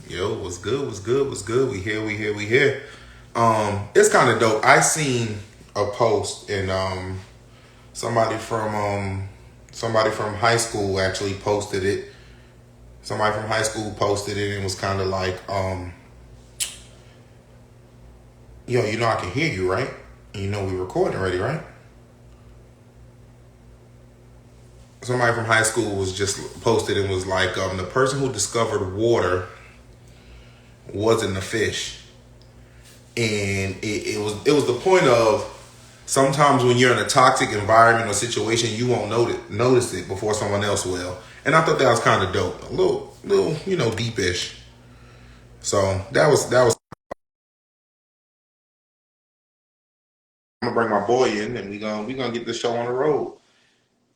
Yo, what's good? What's good? What's good? We here. We here. We here. It's kind of dope. I seen a post and somebody from somebody from high school actually posted it. Somebody from high school posted it and it was kind of like yo, I can hear you, right? And we recording already, right? Somebody from high school was just posted and was like the person who discovered water wasn't a fish. And it was the point of sometimes when you're in a toxic environment or situation, you won't notice it before someone else will. And I thought that was kind of dope, a little deepish. So that was. I'm gonna bring my boy in, and we gonna get the show on the road.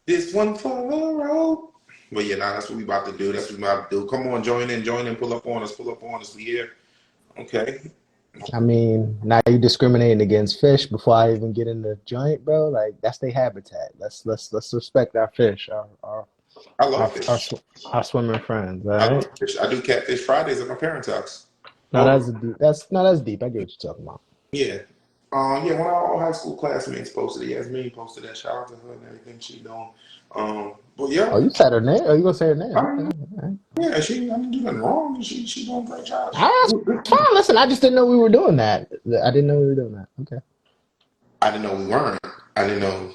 This one for the road. But yeah, nah, that's what we about to do. That's what we about to do. Come on, join in, pull up on us. We here. Okay. I mean, now you discriminating against fish before I even get in the joint, bro. Like that's their habitat. Let's respect our fish, I our love our, fish. sw- our swimming friends. All I right. love fish. I do catfish Fridays at my parents' house. No, Oh, that's deep. That's deep. I get what you're talking about. yeah. Yeah, one of our old high school classmates posted it. Yasmin posted that. Shout out to her and everything she doing. But Oh, yeah, you said her name? Oh, you gonna say her name? Okay. I, All right. yeah, I didn't do nothing wrong. She doing a great job. Ah, that's fine. Listen, I just didn't know we were doing that. I didn't know we were doing that. Okay. I didn't know we weren't. I didn't know.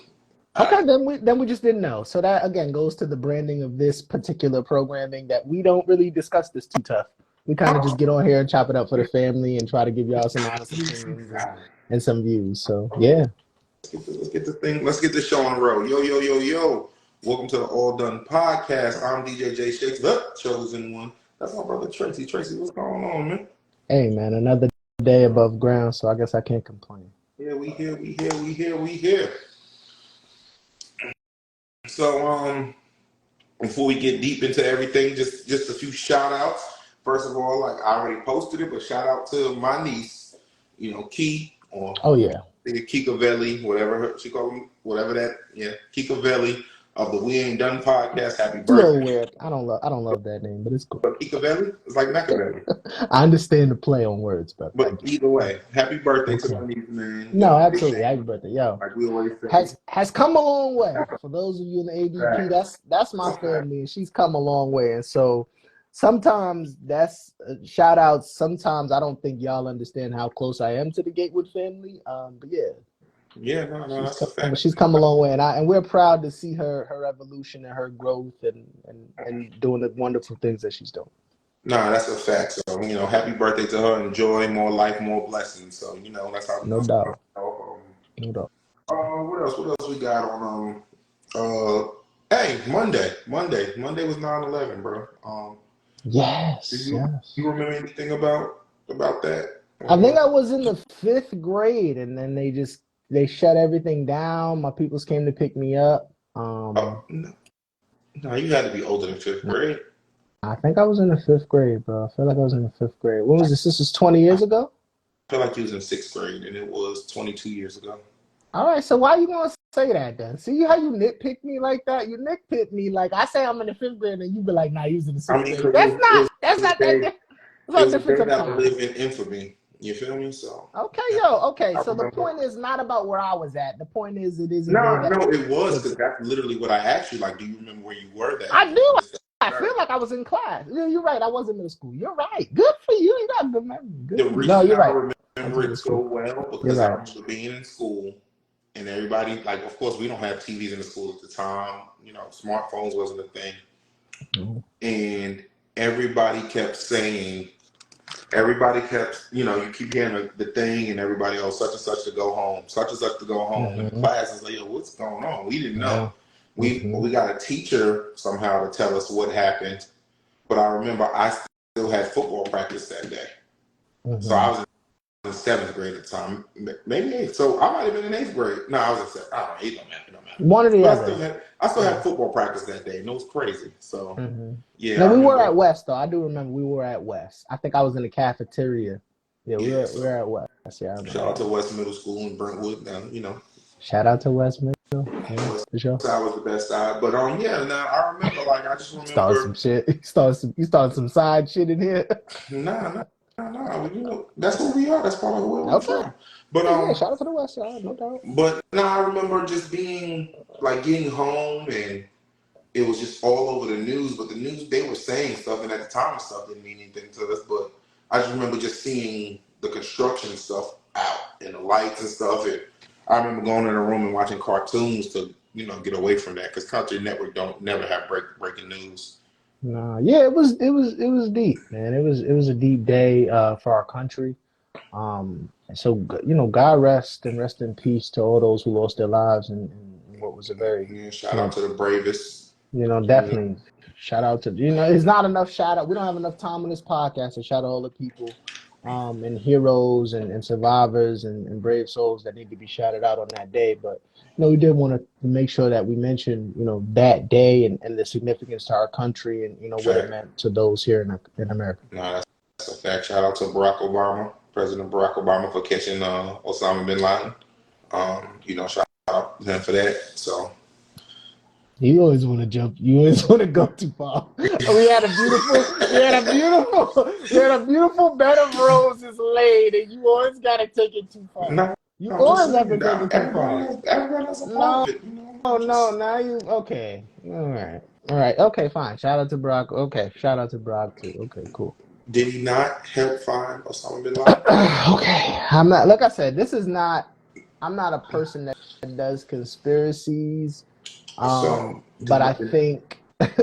I, Okay, then we just didn't know. So that again goes to the branding of this particular programming that we don't really discuss this too tough. We kind of just get on here and chop it up for the family and try to give y'all some honest opinions and some views. So yeah. let's get the thing. Let's get the show on the road. Yo. Welcome to the All Done Podcast. I'm DJ J Shakes, the chosen one. That's my brother Tracy. Tracy, what's going on, man? Hey man, another day above ground, so I guess I can't complain. Yeah, we here. So before we get deep into everything, just a few shout outs. First of all, like I already posted it, but shout out to my niece, Key or Oh yeah. Kikavelli, whatever she called him, whatever that, yeah, Kikavelli of the We Ain't Done podcast. Happy It's a little birthday. weird. I don't love that name, but it's cool. But Kikavelli is like Machiavelli. I understand the play on words, but I But get either it. way, happy birthday to Okay. my niece, man. No, absolutely. Happy birthday, yo. Like we always say. Has come a long way. For those of you in the ADP, Right. that's my family, and she's come a long way. And so sometimes that's shout outs. Sometimes I don't think y'all understand how close I am to the Gatewood family. But yeah, Yeah, no, that's a fact. she's come a long way, and we're proud to see her evolution and her growth and doing the wonderful things that she's doing. No, that's a fact. So, happy birthday to her. Enjoy more life, more blessings. So, that's how No doubt, no doubt. what else we got on hey, Monday was 9/11, bro. Do Yes, you yes. you remember anything about that? I think I was in the fifth grade, and then they shut everything down. My peoples came to pick me up. No, no, you had to be older than fifth No, grade. I think I was in the fifth grade, bro. I feel like I was in the fifth grade. When was this? This was 20 years ago. I feel like you was in sixth grade, and it was 22 years ago. All right, so why you gonna say that then? See how you nitpick me like that? You nitpick me like I say I'm in the fifth grade, and you be like, nah, you was in the I sixth mean, grade. because it That's was, it not was, that's it was not a that. day. It's It a was a difference day of that would time. live in infamy. You feel me? So Okay, yo, okay. I So the remember. point is not about where I was at. The point is it is a day No, that no, it was was. because that's literally what I asked you. Like, do you remember where you were that I day? do. You just said, I feel "Sir." like I was in class. Yeah, you're right. I was in middle school. You're right. Good for you. You got good memory. Good The for you. No, reason you're I right. I was remember in it middle so school. well You're because I right. remember being in school and everybody, like, of course, we don't have TVs in the school at the time. Smartphones wasn't a thing, Mhm. and everybody kept saying, everybody kept, you keep hearing the thing, and everybody, oh, such and such to go home, such and such to go home, and the Mhm. class is like, yo, what's going on? We didn't know. Yeah. We Mhm. got a teacher somehow to tell us what happened, but I remember I still had football practice that day, so I Mhm. was in seventh grade at the time, maybe eighth. So I might have been in eighth grade. No, I was in seventh. I don't know. It don't matter. It don't matter. One or the But other. I still Yeah. had football practice that day, and it was crazy. So Mhm. yeah, No, I we were remember. at West though. I do remember we were at West. I think I was in the cafeteria. Yeah, Yeah, we were so at West. Yeah, I shout remember out to that. West Middle School in Brentwood. Now, Shout out to West Middle. Yeah, for sure. side was the best side. But yeah, now I remember, like, I just Start some remember, shit. You start some side shit in here. nah, that's who we are. That's part of where we're Okay. from. But Yeah, shout out to the West Side, no doubt. I remember just being like getting home and it was just all over the news. But the news, they were saying stuff, and at the time, stuff didn't mean anything to us. But I just remember just seeing the construction stuff out and the lights and stuff. And I remember going in a room and watching cartoons to get away from that because Cartoon Network don't never have breaking news. Nah, yeah, it was deep, man. It was a deep day for our country. So God rest in peace to all those who lost their lives in what was a very, Yeah, shout you out know, to the bravest. definitely shout out to it's not enough shout out. We don't have enough time on this podcast to shout out all the people, and heroes and survivors and brave souls that need to be shouted out on that day. But we did want to make sure that we mention that day and the significance to our country and what it Fact. meant to those here in America. No, that's a fact. Shout out to Barack Obama, President Barack Obama, for catching Osama bin Laden. Shout out to him for that. So You always want to jump. You always want to go too far. We had a beautiful bed of roses laid, and you always got to take it too far. no, You I'm just always have to saying take it that too far. everybody has a part No, of it. no. Now you okay? All right. Okay, fine. Shout out to Brock. Okay, shout out to Brock too. Okay, cool. Did he not help find Osama bin Laden? Okay, I'm not. Like I said, this is not. I'm not a person that does conspiracies. So But I think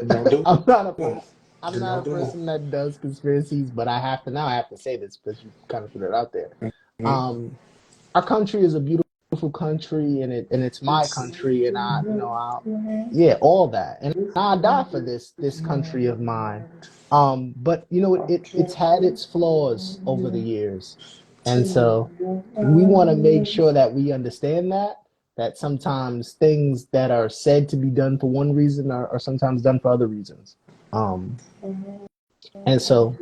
don't do I'm not a them. I'm Do not a not do them. person that does conspiracies, but I have to say this because you kind of put it out there. Mm-hmm. Um, our country is a beautiful country, and it's my country, and yeah, all that, and I die for this country of mine. But it's had its flaws over the years, and so we want to make sure that we understand that sometimes things that are said to be done for one reason are sometimes done for other reasons. Um, and so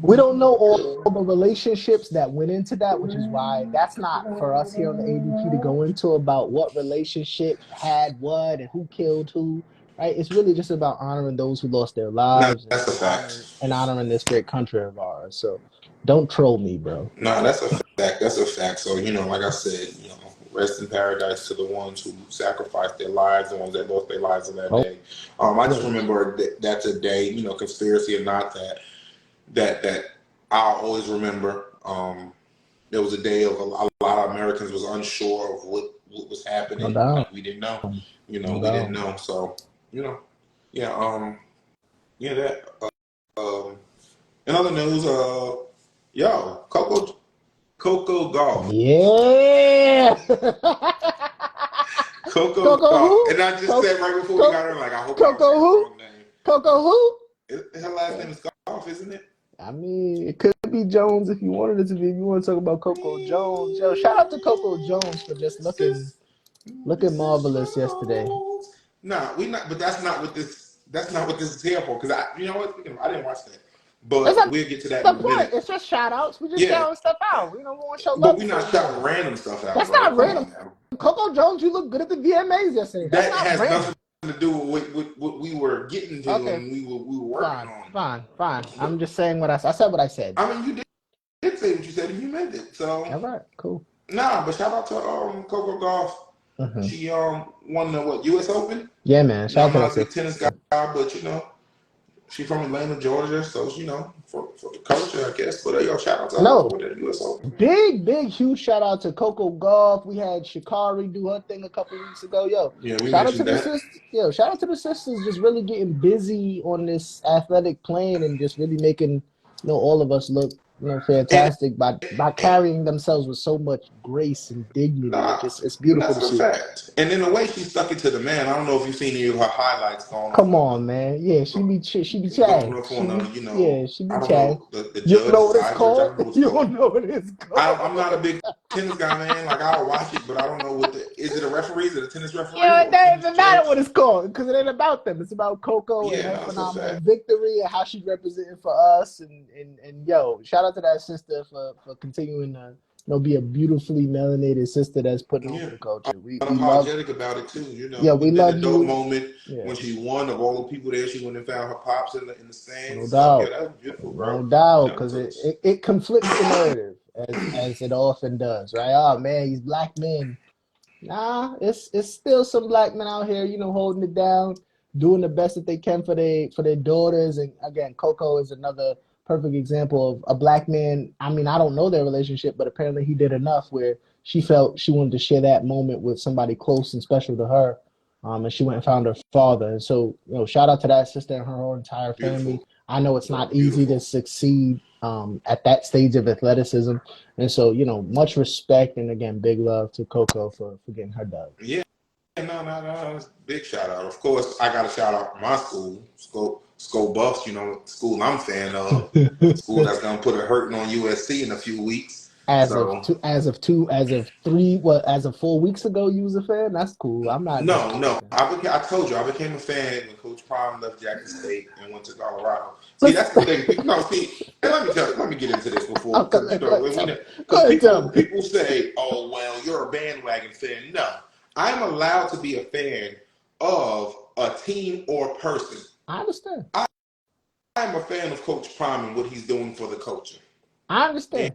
we don't know all the relationships that went into that, which is why that's not for us here on the ADP to go into about what relationship had what and who killed who. Right? It's really just about honoring those who lost their No, lives that's a and honoring fact. and honoring this great country of ours. So don't troll me, bro. No, that's a fact. That's a fact. So, like I said, rest in paradise to the ones who sacrificed their lives, the ones that lost their lives in that day. I just Always. remember that's a day, conspiracy or not, that I'll always remember. There was a day of a lot of Americans was unsure of what was No happening. doubt. Like we didn't know, No we didn't doubt. know. So, yeah, yeah, that. Um, in other news, yo, Coco Golf. Yeah. Coco Coco Golf. who? And I just said right before we got her, like, I hope I don't say Coco the who? wrong name. Coco who? Her last name is Golf, isn't it? I mean, it could be Jones if you wanted it to be. If you want to talk about Coco Jones, yo, shout out to Coco Jones for just looking marvelous yesterday. Nah, we not. But that's not what this. That's not what this is here for. Because you know what? I didn't watch that. That's But not we'll get to that the in a point. minute. It's just shout outs. We just Yeah, shouting stuff out. We don't want to show but love we're to not shouting anybody. random stuff out, That's bro. not Come random. on now. Coco Jones, you look good at the VMAs yesterday. That's That not has random. nothing to do with what we were getting to Okay, and we were working on. fine. I'm just saying what I said. I said what I said. I mean, you did say what you said and you meant it. So All right, cool. nah, but shout out to Coco Golf. Mm-hmm. She won the U.S. Open. Yeah, man. Shout out I'm to not that a big sister. tennis guy, but she's from Atlanta, Georgia, so for the culture, I guess. But yo, shout out to her No, for the U.S. Open. big, huge shout out to Coco Golf. We had Shikari do her thing a couple weeks ago. Yo, Yeah, we shout out to mentioned the that. sisters. Yo, shout out to the sisters just really getting busy on this athletic plane and just really making all of us look And, fantastic by and carrying themselves with so much grace and dignity. nah, It's beautiful that's to a see. fact. And in a way, she stuck it to the man. I don't know if you've seen any of her highlights going Come off on, man. Yeah, she be going chang. off on She be I don't chang. know the You judge, know the what it's side judge. I called? don't know what's You called. don't know what it's I'm called. not a big tennis guy, man. Like I'll watch it, but I don't know is it a referee? Is it a tennis referee Yeah, or it a tennis doesn't judge? matter what it's called because it ain't about them. It's about Coco and Yeah, her no, it's a phenomenal fact. victory and how she's representing for us. And yo, shout out to that sister for continuing be a beautifully melanated sister that's putting over Yeah. the culture. We love, Unapologetic about it too, yeah, we And then the love dope you. moment Yeah, when she won, of all the people there, she went and found her pops in the stands no and stuff. Yeah, doubt, that was beautiful, no bro. doubt, That because was it conflicts the narrative as it often does, right? Oh man, these black men. Nah, it's still some black men out here, holding it down, doing the best that they can for their daughters. And again, Coco is another perfect example of a black man. I mean, I don't know their relationship, but apparently he did enough where she felt she wanted to share that moment with somebody close and special to her. And she went and found her father. And so, shout out to that sister and her whole entire family. beautiful. I know it's That not was easy to beautiful. succeed at that stage of athleticism. And so, much respect and again, big love to Coco for getting her done. Yeah, no. Big shout out. Of course, I got to shout out my school Buffs. School I'm a fan of. School that's gonna put a hurting on USC in a few weeks. So As of 4 weeks ago, you was a fan. That's cool. I'm not no. disrespecting. I told you I became a fan when Coach Prime left Jackson State and went to Colorado. See, Let's that's the thing. People don't see. And let me get into this before, okay, because go ahead, tell me. Go because ahead, tell me. people say, "Oh well, you're a bandwagon fan." No, I'm allowed to be a fan of a team or person. I understand. I'm a fan of Coach Prime and what he's doing for the culture. I And, understand.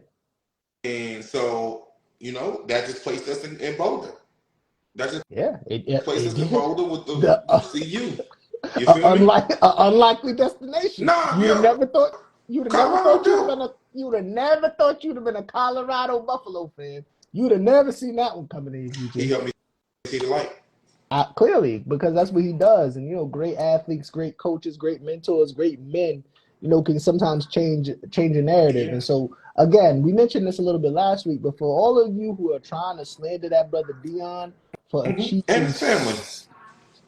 and so, that just placed us in Boulder. That just Yeah, placed it us in did. Boulder with The the CU. You feel me? unlikely destination. Nah, You'd have yo, never thought. You'd have never Colorado thought you'd have too. been a. You'd have never thought you'd have been a Colorado Buffalo fan. You'd have never seen that one coming in, He future. helped me see the light. Clearly, because that's what he does. And great athletes, great coaches, great mentors, great men, can sometimes change a narrative. Yeah. And so again, we mentioned this a little bit last week, but for all of you who are trying to slander that brother Dion for And achieving his family.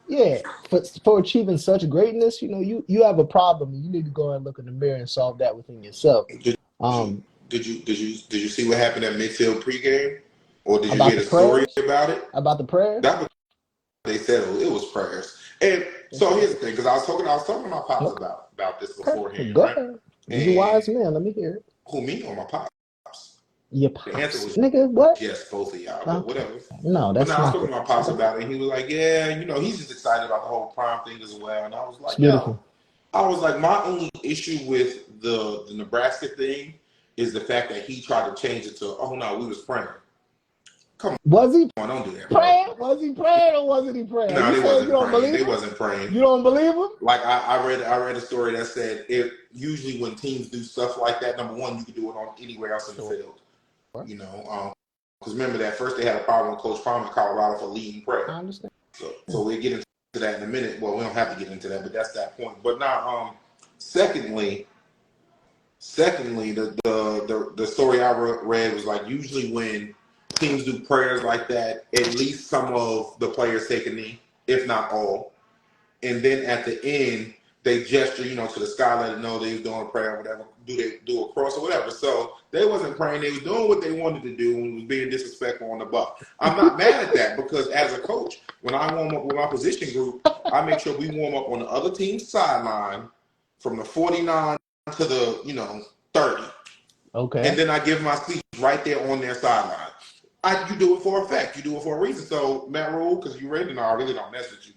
yeah, for achieving such greatness, you have a problem and you need to go and look in the mirror and solve that within yourself. Did you Um did you see what happened at midfield pregame? Or did you about hear the the story prayers, about it? about the prayers. That was they said it was prayers. And Yes, so sir. here's the thing, because I was talking to my pops Okay. about this Okay. beforehand, Go right? ahead. He's a And wise man. Let me hear it. who, me or my pops? Your The answer pops, was nigga. What? yes, both of y'all, but Okay. whatever. No, But now that's I was not talking the to my answer. pops about it, and he was like, "Yeah, he's just excited about the whole Prime thing as well." And I was It's like, "Yo," beautiful. I was like, my only issue with the Nebraska thing is the fact that he tried to change it to, "Oh no, we was praying." Come Was he on, don't do that, bro. praying? Was he praying or wasn't he praying? Are No, you they saying you wasn't don't praying. believe They him? wasn't praying. You don't believe him? Like I read a story that said it usually when teams do stuff like that, number one, you can do it on anywhere else in the Sure. field. Because remember that first they had a problem with Coach Palmer in Colorado for leading I prayer. understand. So we'll get into that in a minute. Well, we don't have to get into that, but that's that point. But now, secondly, the story I read was like usually when teams do prayers like that, at least some of the players take a knee, if not all. And then at the end, they gesture, to the sky, let it know they was doing a prayer, or whatever. Do a cross or whatever? So they wasn't praying; they was doing what they wanted to do and was being disrespectful on the buck. I'm not mad at that because as a coach, when I warm up with my position group, I make sure we warm up on the other team's sideline from the 49 to the 30, and Okay. then I give my speech right there on their sideline. You do it for effect. You do it for a reason. So Matt Rule, because you ready now, I really don't mess with you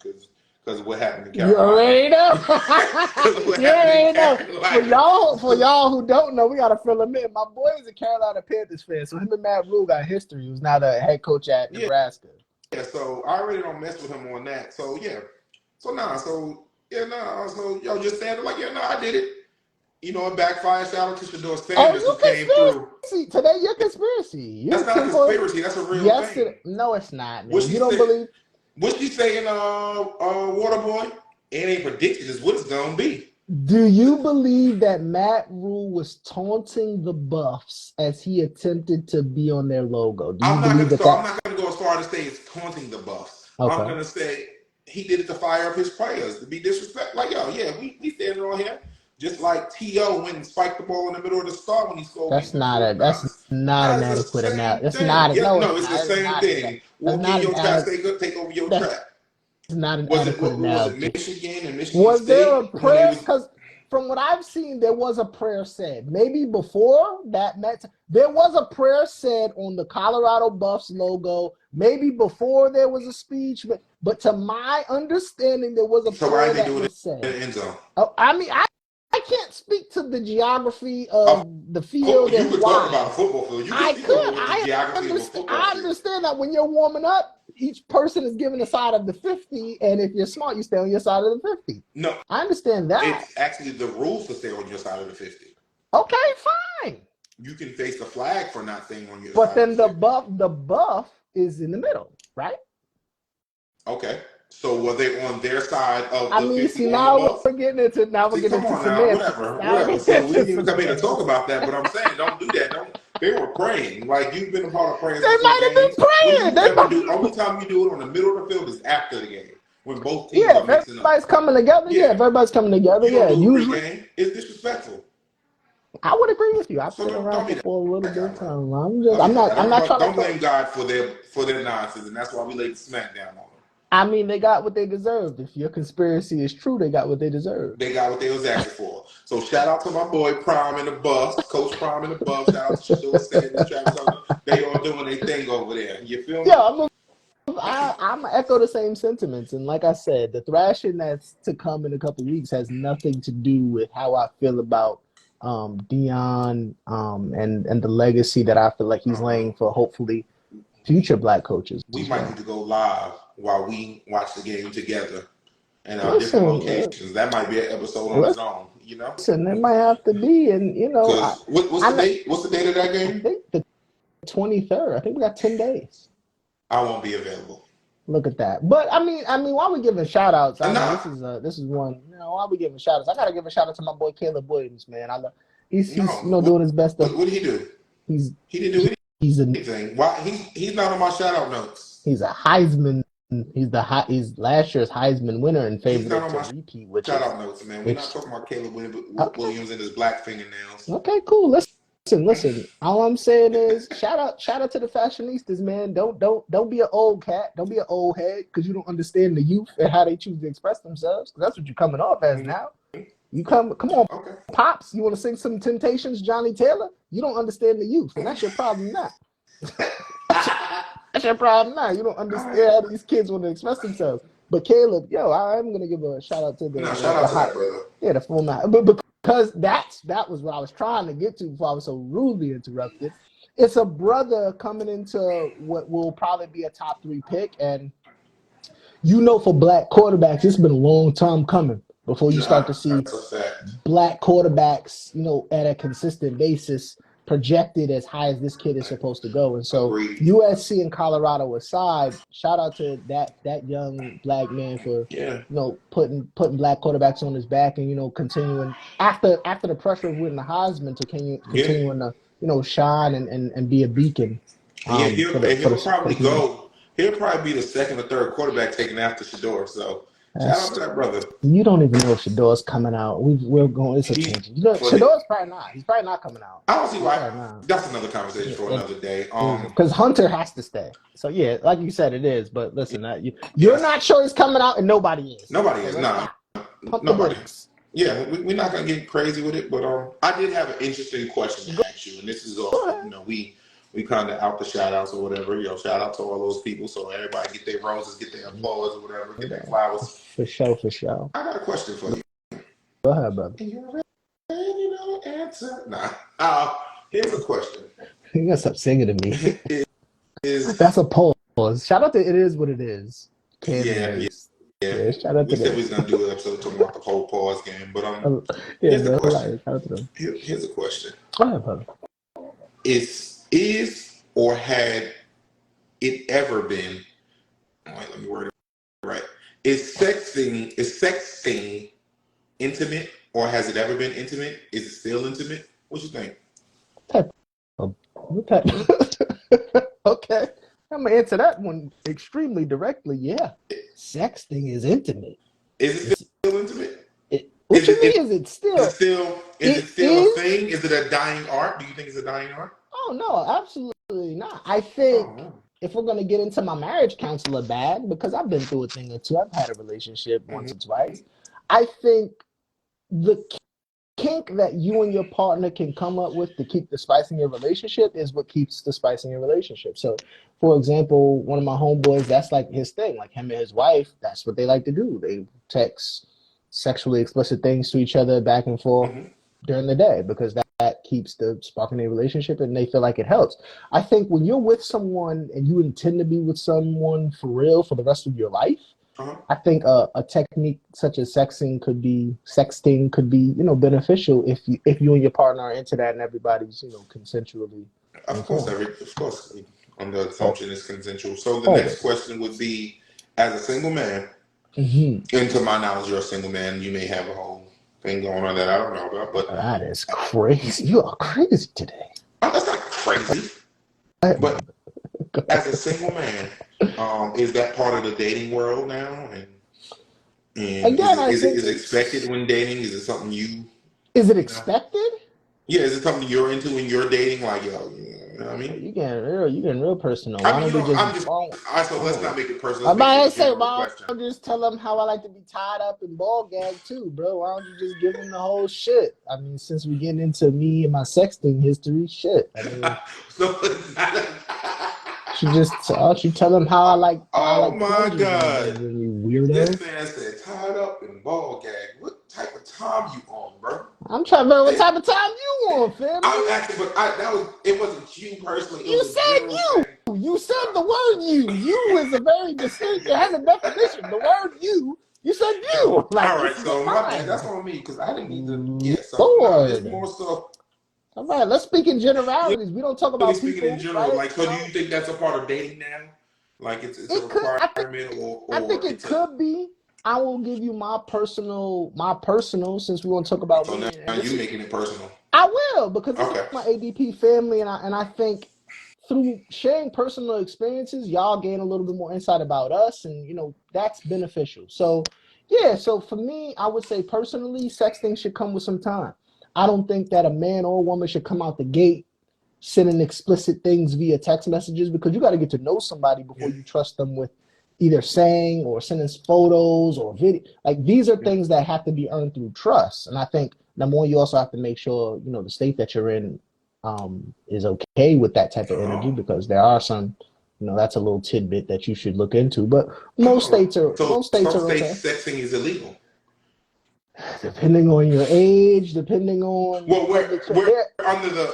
because of what happened in You Carolina. already know. Because of what You happened in already know. Carolina. For y'all who don't know, we gotta fill him in. My boy is a Carolina Panthers fan, so him and Matt Rule got history. He was now the head coach at Yeah, Nebraska. so I really don't mess with him on that. So yeah. So yo, just saying like, I did it. It backfired. Shout out to Shador Oh, Sanders you who came through. conspiracy today? You're conspiracy. That's You not a tinfoil. conspiracy. That's a real Yesterday, thing. no, it's not, What man. she You don't said. believe? What she saying, Waterboy? It ain't prediction. It's what it's gonna be. Do you believe that Matt Rule was taunting the Buffs as he attempted to be on their logo? Do you believe that? I'm not gonna go as far to say it's taunting the Buffs. I'm Okay. gonna say he did it to fire up his players, to be disrespectful. Like, yo, yeah, we standing on here. Just like T.O. went and spiked the ball in the middle of the star when he scored late in the fourth. That's not an That is the adequate same analogy. That's thing. not it. Yeah, No, no, it's it's the not. It's same not an. thing. That's Walk in not an your trap, adequate. take over your That's trap. not an Was it adequate what was it analogy. Michigan and Michigan Was there a State when they prayer? was Because from what I've seen, there was a prayer said. Maybe before that met, there was a prayer said on the Colorado Buffs logo. Maybe before there was a speech, but to my understanding, there was a prayer that was said. In the end zone? I mean, I can't speak to the geography of the field you and could why. talk about a football field. You can speak over the geography of a football I field. understand that when you're warming up, each person is given a side of the 50, and if you're smart, you stay on your side of the 50. No, I understand that. it's actually the rules to stay on your side of the 50. Okay, fine. You can face the flag for not staying on your But side. then the buff is in the middle, right? Okay. So were they on their side of the 50 see, on now the buff? we're getting into semantics. Whatever. So we didn't even come here to talk about that, but I'm saying don't do that. They were praying. Like, you've been a part of praying They since might have been praying. What do you ever do? Only time you do it on the middle of the field is after the game. When both teams are mixing up. Everybody's coming together. Yeah, if everybody's coming together. You don't do usually pregame. It's disrespectful. I would agree with you. I've been around for a little bit of time. I'm not trying to blame God for their nonsense, and that's why we laid the smack down on them. I mean, they got what they deserved. If your conspiracy is true, they got what they deserved. They got what they was asking for. So shout out to my boy Prime and the Buffs, Coach Prime and the Buffs. Shout out to Shador Sanders, Travis Hunter. They all doing their thing over there. You feel me? Yeah, I'm echo the same sentiments, and like I said, the thrashing that's to come in a couple of weeks has nothing to do with how I feel about Dion and the legacy that I feel like he's laying for hopefully future black coaches. We might need to go live while we watch the game together and our different locations. That might be an episode on its own, you know? Listen, it might have to be, and you know, what's the date? What's the date of that game? I think the 23rd. I think we got 10 days. I won't be available. Look at that. But I mean, while we giving shout outs, this is one. You know, while we giving shout outs, I gotta give a shout out to my boy Caleb Williams, man. He's doing his best. What did he do? He didn't do anything. Why he's not on my shout out notes? He's a Heisman. He's last year's Heisman winner and favorite to repeat. Shout out notes, man. We're not talking about Caleb Williams and his black fingernails. Okay, cool. Listen. All I'm saying is shout out to the fashionistas, man. Don't be an old cat. Don't be an old head because you don't understand the youth and how they choose to express themselves. Because that's what you're coming off as now. You come on, Pops. You want to sing some Temptations, Johnny Taylor? You don't understand the youth, and that's your problem now. That's your problem now. You don't understand how these kids want to express themselves. But Caleb, I'm gonna give a shout out to the brother. Yeah, the full night. But because that was what I was trying to get to before I was so rudely interrupted. It's a brother coming into what will probably be a top 3 pick, and for black quarterbacks, it's been a long time coming before you start to see black quarterbacks, at a consistent basis projected as high as this kid is supposed to go. And so USC and Colorado aside, shout out to that young black man for putting black quarterbacks on his back and continuing after the pressure of winning the Heisman to continuing to shine and be a beacon. He'll probably be the second or third quarterback taken after Shador. So shout out to that brother. You don't even know if Shador's coming out. We're going. It's a tangent. Shador's probably not. He's probably not coming out. I don't see why. That's another conversation for another day. Because Hunter has to stay. So yeah, like you said, it is. But listen, you're not sure he's coming out, and nobody is. Nobody is. Nah. Nobody. Yeah, we're not gonna get crazy with it. But I did have an interesting question to ask you, and this is also we kind of out the shout outs or whatever. Shout out to all those people. So everybody get their roses, get their applause or whatever, get their flowers. For sure. I got a question for you. Go ahead, brother. You know the answer. Nah. Here's a question. You gotta stop singing to me. That's a pause. Shout out to It Is What It Is. Yeah. Shout out to we said we was gonna do an episode talking about the whole pause game, but here's the question. Here's a question. Go ahead, brother. Is or had it ever been? All right, let me word it right. Is sexting intimate, or has it ever been intimate? Is it still intimate? What you think? Okay, I'm gonna answer that one extremely directly. Yeah, sexting is intimate. Is it still intimate? What you mean? Is it still a thing? Is it a dying art? Do you think it's a dying art? Oh no, absolutely not. I think if we're gonna get into my marriage counselor bag, because I've been through a thing or two, I've had a relationship once or twice. I think the kink that you and your partner can come up with to keep the spice in your relationship is what keeps the spice in your relationship. So, for example, one of my homeboys, that's like his thing. Like him and his wife, that's what they like to do. They text sexually explicit things to each other back and forth during the day because that keeps the spark in their relationship and they feel like it helps. I think when you're with someone and you intend to be with someone for real for the rest of your life, I think a technique such as sexting could be, beneficial if you and your partner are into that and everybody's, consensually informed. Of course, on the Oh, assumption it's consensual. So the next always. question would be, as a single man, Mm-hmm. and to my knowledge, you're a single man. You may have a whole thing going on that I don't know about, but That is crazy. You are crazy today. that's not crazy. But as a single man, is that part of the dating world now? And Again, I think is it expected when dating? Is it something you is it know? expected? Yeah, is it something you're into when you're dating? Like, yo, you know what I mean? You getting real personal. I Why mean, don't we just? I'm just. So let's not make it personal. I'm Let's make about it to a say, general why question. don't you just tell them how I like to be tied up and ball gagged too, bro? Why don't you just give them the whole shit? I mean, since we getting into me and my sexting history, shit. I mean, So, you tell them how I oh like my plunges and God. things, and you weirdo. This man said tied up and ball gag. What type of time you on, bro? I'm trying to remember what Hey, type of time you want, I'm family. asking, but it wasn't you personally. It You was a said general you. thing. You said the word you. You is a very distinct. It has a definition. The word you. You said you. Like All this right, is so a my bad. That's mine. on me because I didn't need to. Oh Yeah, so no, it's Lord. more so. All right, let's speak in Yeah, generalities. We don't talk really about speaking in people, general. right? Like, so do you think that's a part of dating now? Like, it's a It could. requirement, I think or it it's a. could be. I will give you my personal. Since we want to talk about So me, now and this you is making it personal. I will because this is Okay. my ADP family, and I think through sharing personal experiences, y'all gain a little bit more insight about us, and that's beneficial. So, yeah. So for me, I would say personally, sexting should come with some time. I don't think that a man or a woman should come out the gate sending explicit things via text messages because you got to get to know somebody before Yeah. you trust them with either saying or sending photos or video. Like these are Yeah. things that have to be earned through trust. And I think number one, you also have to make sure the state that you're in is okay with that type of energy Oh. because there are some. That's a little tidbit that you should look into. But most Oh. states are So most states some are states okay, sexting is illegal. depending on your age, depending on your Well, public. we're There,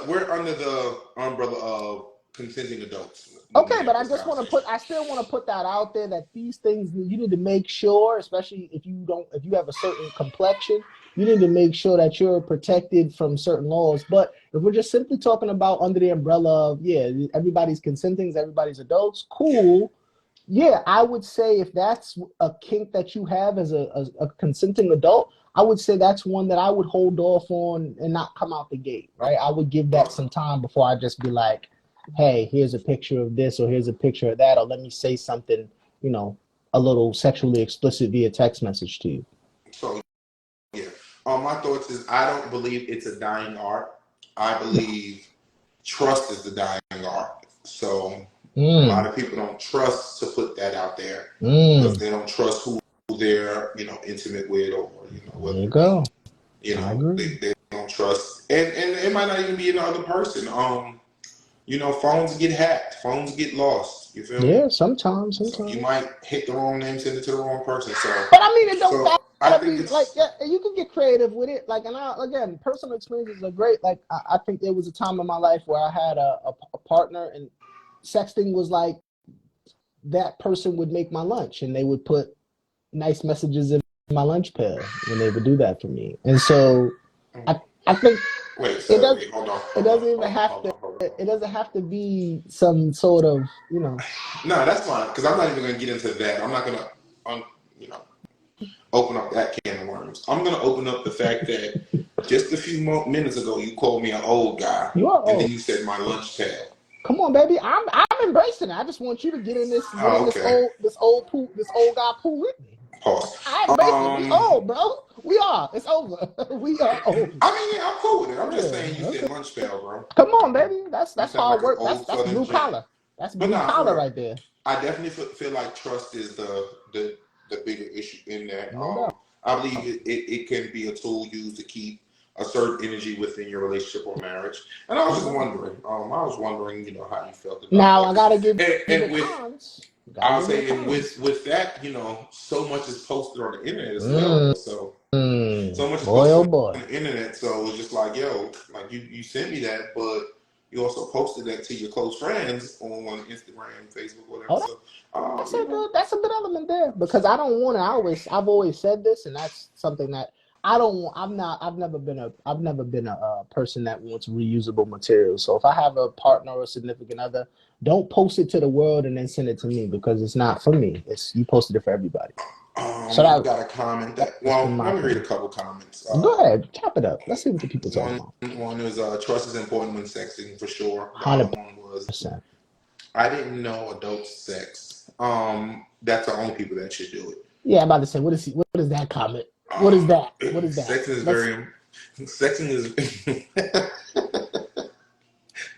we're under the umbrella of consenting adults. Let okay, me but emphasize that. I still want to put that out there that these things you need to make sure, especially if you have a certain complexion, you need to make sure that you're protected from certain laws. But if we're just simply talking about under the umbrella of, yeah, everybody's consenting, everybody's adults, Yeah. cool. Yeah, I would say if that's a kink that you have as a consenting adult, I would say that's one that I would hold off on and not come out the gate, right? I would give that Okay. some time before I just be like, hey, here's a picture of this or here's a picture of that, or let me say something, you know, a little sexually explicit via text message to you. So yeah. My thoughts is I don't believe it's a dying art. I No. believe trust is the dying art. So a lot Mm, of people don't trust to put that out there because mm. they don't trust who they're intimate with, or There whether you it be go. I agree. they don't trust, and it might not even be another person. Phones get hacked, phones get lost. You feel me? Yeah, sometimes, So you sometimes. might hit the wrong name, send it to the wrong person. So But I mean, it don't I gotta think be like, it's yeah, you can get creative with it. Like, and again, personal experiences are great. Like, I think there was a time in my life where I had a partner, and sexting was like that person would make my lunch, and they would put nice messages in my lunch pail when they would do that for me. And so, I think wait. it So does. wait, hold on, It hold on, doesn't even hold on, have hold to. on, hold on. It doesn't have to be some sort of No, that's fine because I'm not even going to get into that. I'm not going to, you know, open up that can of worms. I'm going to open up the fact that just a few minutes ago you called me an old guy, You are and then old. you said my lunch tail. Come on, baby. I'm embracing it. I just want you to get in Oh, okay. this old guy pool with me. Pause. I embrace it. We old, bro. We are. It's over. We are old. I mean, yeah, I'm cool with it. I'm just Yeah. saying you Okay. said lunch pail, bro. Come on, baby. You That's sound like hard an work. old That's Southern blue gent. collar. That's But blue nah, for collar real. right there. I definitely feel like trust is the bigger issue in that. No doubt. I believe it can be a tool used to keep a certain energy within your relationship or marriage. And I was just wondering, how you felt about Now that. I gotta give you And the with cons. I'll say, and with that, so much is posted on the internet as well. So much is Boy, oh posted boy. on the internet. So it's just like, yo, like you sent me that, but you also posted that to your close friends on Instagram, Facebook, whatever. Oh, So that's a good element there because I don't want to. I've always said this, and that's something that I don't want. I've never been a person that wants reusable material. So if I have a partner or a significant other, don't post it to the world and then send it to me because it's not for me. It's you posted it for everybody. So we got a comment that. Well, let me read a couple comments. Go ahead, chop it up. Let's see what the people talking about. One is trust is important when sexting for sure. The 100%. other one was I didn't know adult sex. That's the only people that should do it. Yeah, I'm about to say what is that comment? What is that? What is that? Sexting is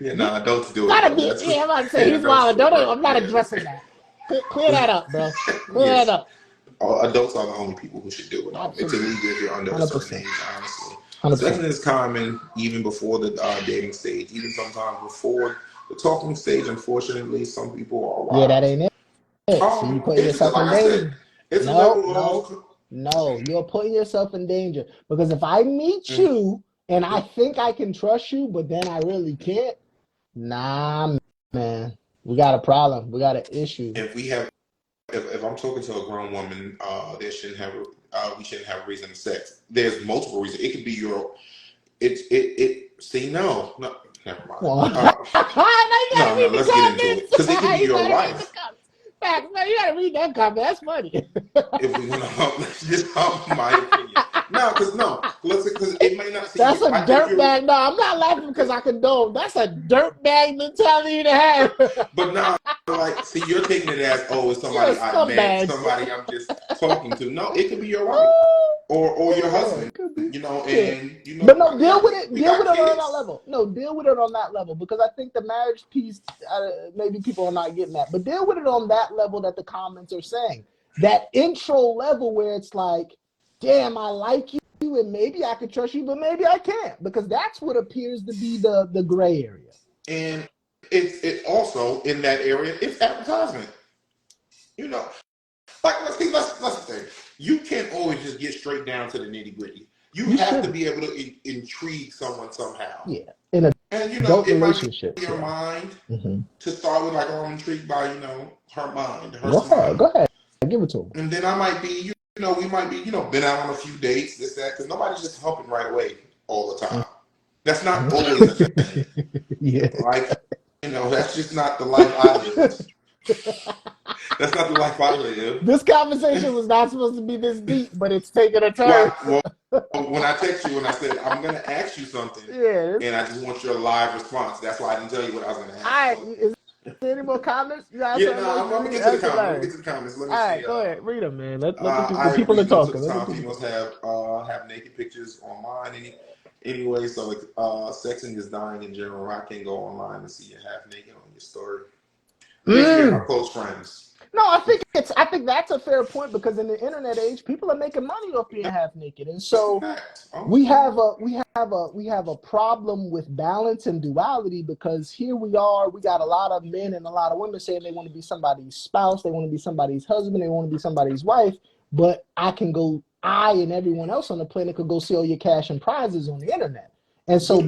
adults do it. I'm about to say he's wild. I'm not addressing that. Clear that up, bro. Clear that up. Adults are the only people who should do it. It's illegal if you're under 100%. A certain age, honestly. 100%. Sexting is common even before the dating stage, even sometimes before the talking stage. Unfortunately, some people are wild. Yeah, that ain't it. So you putting yourself in danger. No, you're putting yourself in danger because if I meet you and I think I can trust you, but then I really can't, nah, man, we got a problem. We got an issue. If I'm talking to a grown woman, we shouldn't have a reason to sex. There's multiple reasons. It could be never mind. No, let's get into it because it could be your wife. Fact, man, you gotta read that comment. That's funny. If we're gonna just my opinion. Because it may not. That's a dirtbag. No, I'm not laughing because I condone. That's a dirtbag mentality to have. But now, you're taking it as, it's somebody I met, somebody I'm just talking to. No, it could be your wife or your husband. But no, deal with it. Deal with it on that level. No, deal with it on that level because I think the marriage piece, maybe people are not getting that. But deal with it on that level that the comments are saying. That intro level where it's like, damn, I like you and maybe I could trust you, but maybe I can't because that's what appears to be the gray area. And it also in that area, it's advertisement. Let's say you can't always just get straight down to the nitty gritty. You have to be able to intrigue someone somehow. Yeah, in a adult relationship. It might be in your mind to start with, I'm intrigued by her mind. Go ahead, give it to him. And then I might be, we might be, been out on a few dates, this, that, because nobody's just humping right away all the time. That's not always a thing. Yeah, that's just not the life I live. That's not the life I live. This conversation was not supposed to be this deep, but it's taking a turn. Well, when I text you and I said, I'm going to ask you something, and I just want your live response. That's why I didn't tell you what I was going to ask. All right. Is there any more comments? I'm going to get to the comments. Let me see. All right, go ahead. Read them, man. Let the people are talking. Some females have naked pictures online. Anyway, so sexting is dying in general. I can't go online and see you half naked on your story. You're our close friends. No, I think that's a fair point because in the internet age, people are making money off being half naked, and so we have a problem with balance and duality because here we are. We got a lot of men and a lot of women saying they want to be somebody's spouse, they want to be somebody's husband, they want to be somebody's wife, but I and everyone else on the planet could go see all your cash and prizes on the internet, and so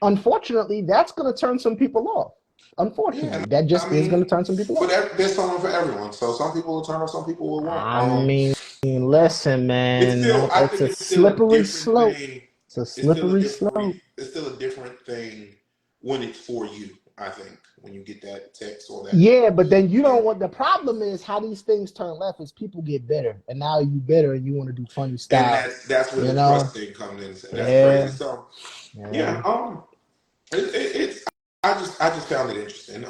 unfortunately that's going to turn some people off. Unfortunately, that just is going to turn some people off. But there's someone for everyone. So some people will turn off, some people will won't. Listen, man. It's a slippery slope. It's a slippery slope. It's still a different thing when it's for you, I think, when you get that text or that. Yeah, but then you don't want, the problem is how these things turn left is people get bitter. And now you bitter and you want to do funny stuff. And that's where the trust thing comes in. That's crazy. So, it's I just found it interesting.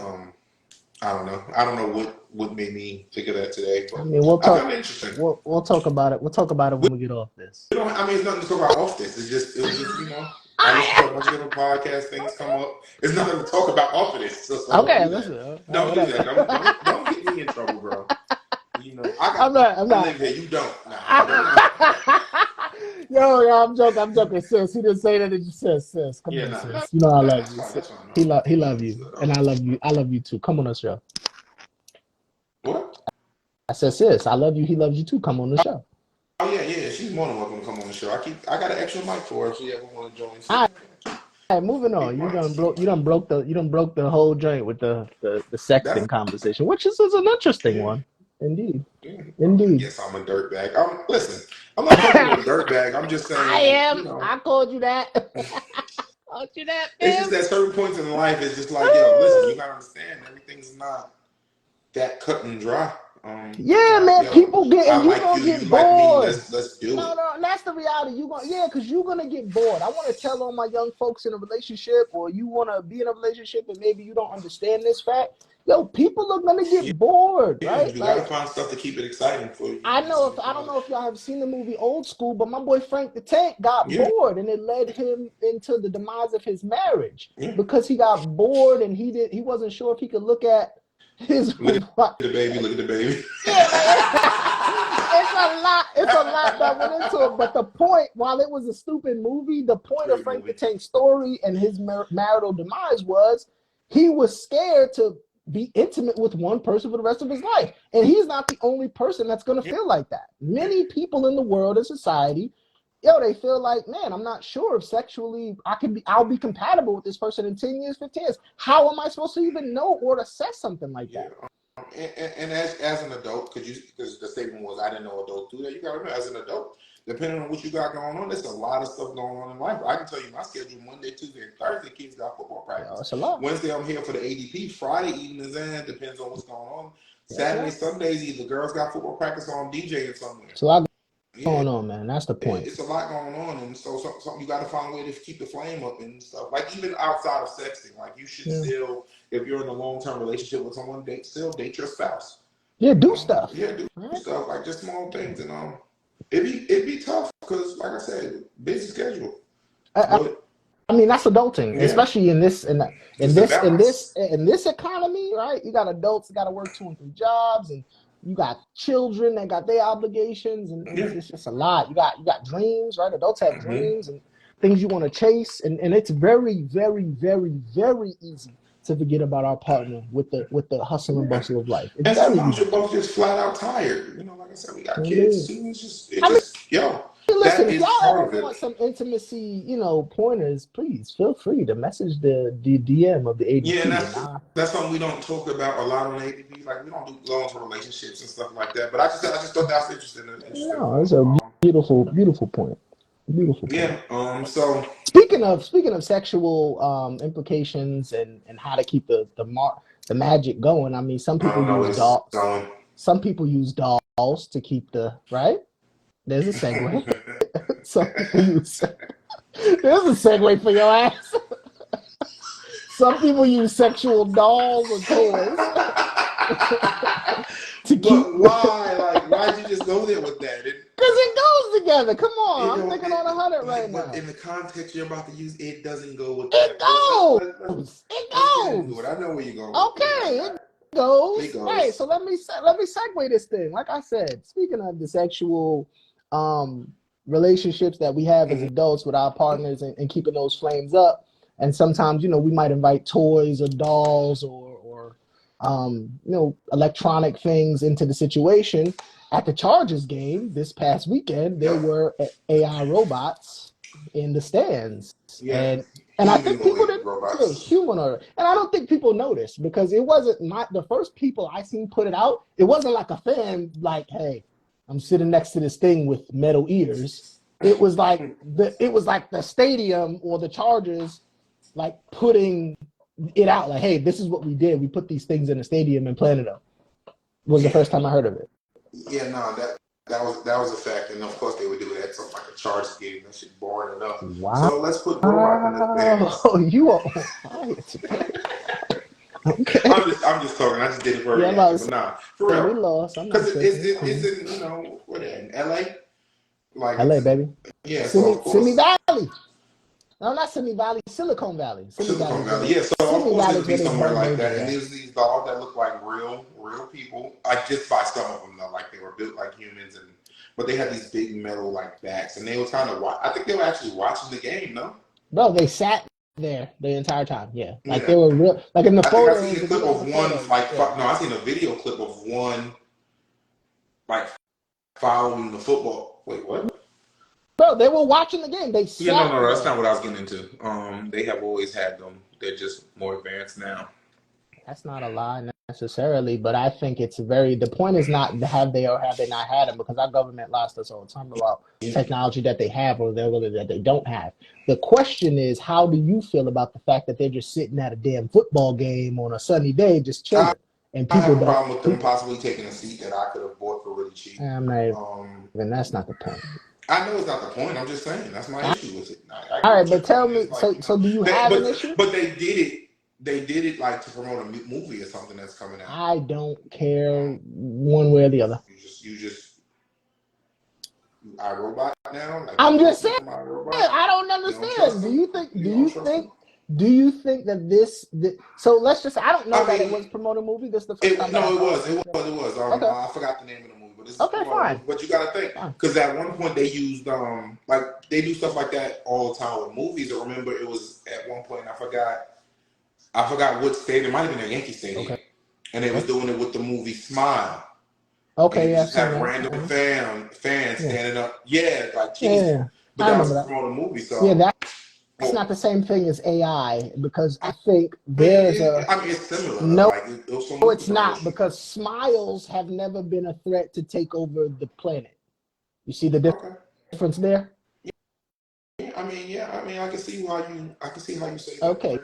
I don't know what made me think of that today. But we'll talk. I found it interesting. We'll talk about it. We'll talk about it when we get off this. It's nothing to talk about off this. It was just I listen to a bunch of different podcast things come up. It's nothing to talk about off of this. So okay, listen. Don't do that. Don't get me in trouble, bro. I'm not. I live here. You don't. Nah, I'm joking, sis. He didn't say that. He just says, sis. Come on, sis. You know I love you. That's fine. He love you, and I love you. I love you too. Come on the show. What? I said, sis, I love you. He loves you too. Come on the show. Oh yeah. She's more than welcome to come on the show. I got an extra mic for her if she ever want to join. All right, moving on. You done broke the whole joint with the sexting conversation, which is an interesting one, indeed. Yeah. Indeed. Yes, I'm a dirtbag. Listen, I'm not calling you a dirtbag. I'm just saying. I am. You know, I called you that. Called you that, it's just at certain points in life, it's just like, yo, listen, you gotta understand, everything's not that cut and dry. Yeah, man. People getting you gonna get bored. Let's do it. No, that's the reality. Because you're gonna get bored. I want to tell all my young folks in a relationship, or you want to be in a relationship, and maybe you don't understand this fact. Yo, people are gonna get bored, right? You gotta find stuff to keep it exciting for you. I don't know if y'all have seen the movie Old School, but my boy Frank the Tank got bored, and it led him into the demise of his marriage because he got bored and he wasn't sure if he could look at his look at the baby. Yeah, it's a lot that went into it. But the point, while it was a stupid movie, the point of Frank the Tank's story and his marital demise was he was scared to be intimate with one person for the rest of his life. And he's not the only person that's going to feel like that. Many people in the world and society, they feel like, man, I'm not sure if sexually I'll be compatible with this person in 10 years, 15 years. How am I supposed to even know or assess something like that? And as an adult, because the statement was, I didn't know adults do that. You got to know, as an adult, depending on what you got going on, there's a lot of stuff going on in life. I can tell you my schedule: Monday, Tuesday, and Thursday, kids got football practice. It's a lot. Wednesday, I'm here for the ADP. Friday evenings in, depends on what's going on. Saturday, Sundays, either girls got football practice or I'm DJing somewhere. So I going on, man. That's the point. It's a lot going on, and so you got to find a way to keep the flame up and stuff. Like even outside of sexting, like you should still, if you're in a long-term relationship with someone, still date your spouse. Yeah, do stuff. Yeah, do stuff like just small things, and it'd be tough because, like I said, busy schedule. I mean, that's adulting, especially in this economy, right? You got adults that got to work 2 and 3 jobs, and you got children that got their obligations, and it's just a lot. You got dreams, right? Adults have dreams and things you want to chase, and it's very, very, very, very easy to forget about our partner with the hustle and bustle of life. And sometimes you're both just flat out tired. Like I said, we got kids. Listen, if y'all ever want some intimacy, pointers, please feel free to message the DM of the ADP. Yeah, that's something we don't talk about a lot on ADP. Like we don't do long-term relationships and stuff like that. But I just thought that was interesting. No, it's a beautiful point. Beautiful point. Yeah. So speaking of sexual implications and how to keep the magic going. I mean, some people use dolls. Some people use dolls to keep the right. There's a segue. There's a segue for your ass. Some people use sexual dolls or toys. Why'd you just go there with that? Because it goes together. Come on, I'm thinking on 100 right now. In the context you're about to use, it doesn't go with that. It goes. I know where you're going. Okay, it goes. Right. So let me segue this thing. Like I said, speaking of the sexual relationships that we have as adults with our partners and keeping those flames up, and sometimes we might invite toys or dolls or electronic things into the situation. At the Chargers game this past weekend, there were AI robots in the stands, and I think people didn't humanoid, and I don't think people noticed because it wasn't the first people I seen put it out. It wasn't like a fan like, hey, I'm sitting next to this thing with metal ears. It was like the stadium or the Chargers like putting it out like, hey, this is what we did. We put these things in the stadium and planted them. Was the first time I heard of it. Yeah, no, that was a fact, and of course they would do it at something like a Chargers game. That shit boring enough. Wow. So let's put Barack in the thing. Oh, you are quiet. Okay. I'm just talking. I just did it for a reaction, but nah, for real. We lost. Because it's in what in LA, like LA, baby. Yeah, Simi Valley. No, not Simi Valley, Silicon Valley. Silicon Valley. Yeah, so of course it'd be somewhere like that. And there's these dolls that look like real people. I just buy some of them though, like they were built like humans, and but they had these big metal like backs, and they were kind of. I think they were actually watching the game. No. Bro, they sat there the entire time. Yeah, like Yeah. they were real. Like in the I think I photos, seen a if you clip look at of the one. photos, Like yeah. no, I seen a video clip of one like following the football. Wait, what? Bro, they were watching the game. They Yeah, no, sat no, that's there. not what I was getting into. They have always had them. They're just more advanced now. That's not a lie necessarily, but I think it's the point is not have they or have they not had them, because our government lost us all the time about technology that they have or that they don't have. The question is, how do you feel about the fact that they're just sitting at a damn football game on a sunny day just chilling? And I people have a don't. problem with them possibly taking a seat that I could have bought for really cheap. I'm not even, that's not the point. I know it's not the point. I'm just saying that's my issue with it. I All agree right, with your but tell point. me, It's like, so do you have an issue? but they did it. They did it like to promote a movie or something that's coming out. I don't care one way or the other. You iRobot now. Like, I'm just saying. iRobot? I don't understand. Do you think that this so let's just I don't know that it was promoting a movie. This is the first time. No, it was. Okay. I forgot the name of the movie, but this is okay, fine. But you got to think, because at one point they used like they do stuff like that all the time with movies. I remember it was at one point I forgot what stadium. It might have been a Yankee Stadium, okay. And they was doing it with the movie Smile. Okay, yeah. Just have random fans standing up. Yeah, like Jesus. Yeah. But that was to promote a movie, so yeah, that's not the same thing as AI, because I think there's it's similar. No, like, it's not, because smiles have never been a threat to take over the planet. You see the difference there? I can see how you say that. Okay,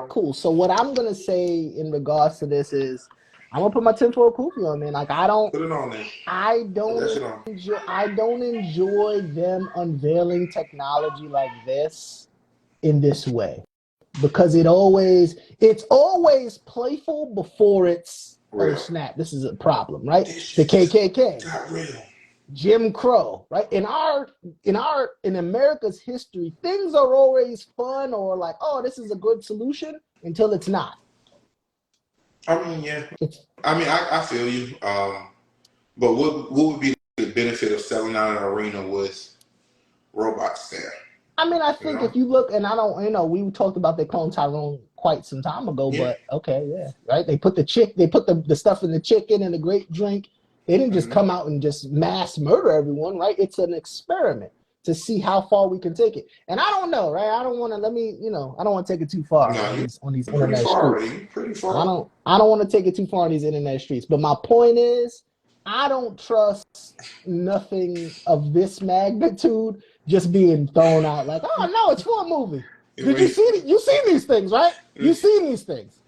cool. So what I'm gonna say in regards to this is, I'm gonna put my tinfoil kufi on, man. Like I don't. Put it on there. I don't enjoy them unveiling technology like this in this way, because it's always playful before it's real. Oh snap, this is a problem, right? The KKK. Got real. Jim Crow, right? In America's history, things are always fun or like, oh, this is a good solution until it's not. I mean, yeah. I feel you. But what would be the benefit of selling out an arena with robots there? I mean, I think if you look, and I don't, we talked about they clone Tyrone quite some time ago, but okay, yeah, right? They put the stuff in the chicken and the great drink. They didn't just come out and just mass murder everyone, right? It's an experiment to see how far we can take it. And I don't know, right? I don't want to, I don't want to take it too far on these internet streets. Pretty far. I don't want to take it too far on these internet streets. But my point is, I don't trust nothing of this magnitude just being thrown out like, oh no, it's for a movie. Did you see it? You seen these things, right? You seen these things.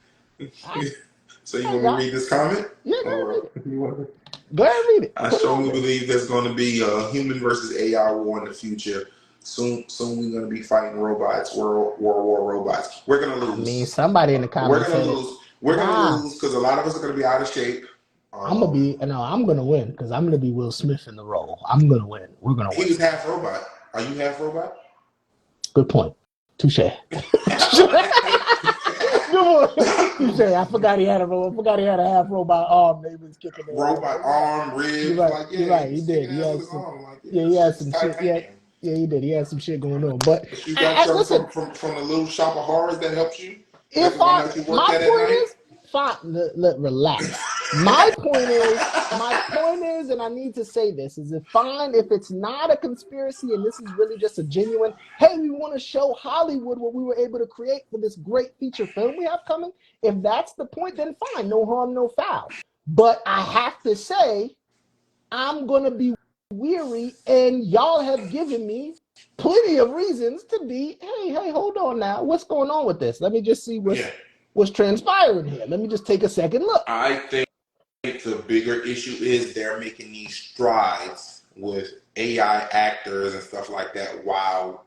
So you want me to read this comment? Yeah, go ahead and read it. I strongly believe there's going to be a human versus AI war in the future. Soon we're going to be fighting robots, World War robots. We're going to lose. I mean, somebody in the comments We're going to lose. We're going to lose because a lot of us are going to be out of shape. I'm going to win because I'm going to be Will Smith in the role. I'm going to win. We're going to win. He was half robot. Are you half robot? Good point. Touche. I forgot he had a half robot arm. They was kicking it. Robot arm, ribs. You're right. He did. He had some shit. Yeah, he did. He had some shit going on. But you got something from the little shop of horrors that helps you. My point is, fine. Relax. My point is, and I need to say this, is it fine if it's not a conspiracy and this is really just a genuine, hey, we want to show Hollywood what we were able to create for this great feature film we have coming. If that's the point, then fine, no harm, no foul. But I have to say, I'm going to be weary, and y'all have given me plenty of reasons to be, hey, hold on now. What's going on with this? Let me just see what's transpiring here. Let me just take a second look. I think the bigger issue is they're making these strides with AI actors and stuff like that while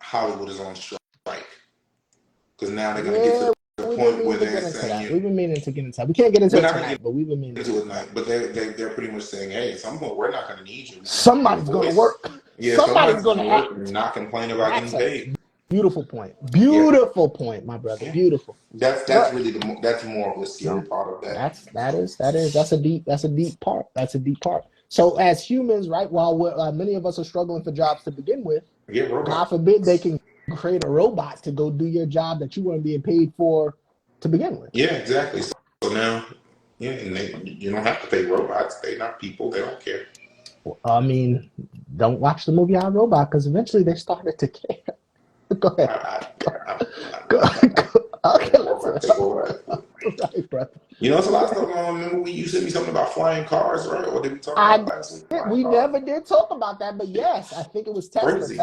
Hollywood is on strike. Because now they're going to get to the point where they're saying... We've been meaning to get into that. We can't get into it tonight, but we've been meaning to it tonight. But they're pretty much saying, hey, at some point, we're not going to need you. Somebody's going to work. Yeah, somebody's going to act. Not complain about getting paid. Beautiful point. Beautiful point, my brother. Yeah. Beautiful. That's really that's more of the scary part of that. That's a deep part. That's a deep part. So as humans, right, while many of us are struggling for jobs to begin with, Yeah, God robots. forbid they can create a robot to go do your job that you weren't being paid for to begin with. Yeah, exactly. So now, yeah, and you don't have to pay robots. They're not people. They don't care. I mean, don't watch the movie I, Robot because eventually they started to care. Go ahead. I'm Go, not about go. Okay, robot let's. take over. Right, brother. You know, it's a lot of stuff going on. Remember, you sent me something about flying cars, right? Or did we talk about I last week? did. Flying We cars. never did talk about that, but yes, I think it was Tesla. Crazy.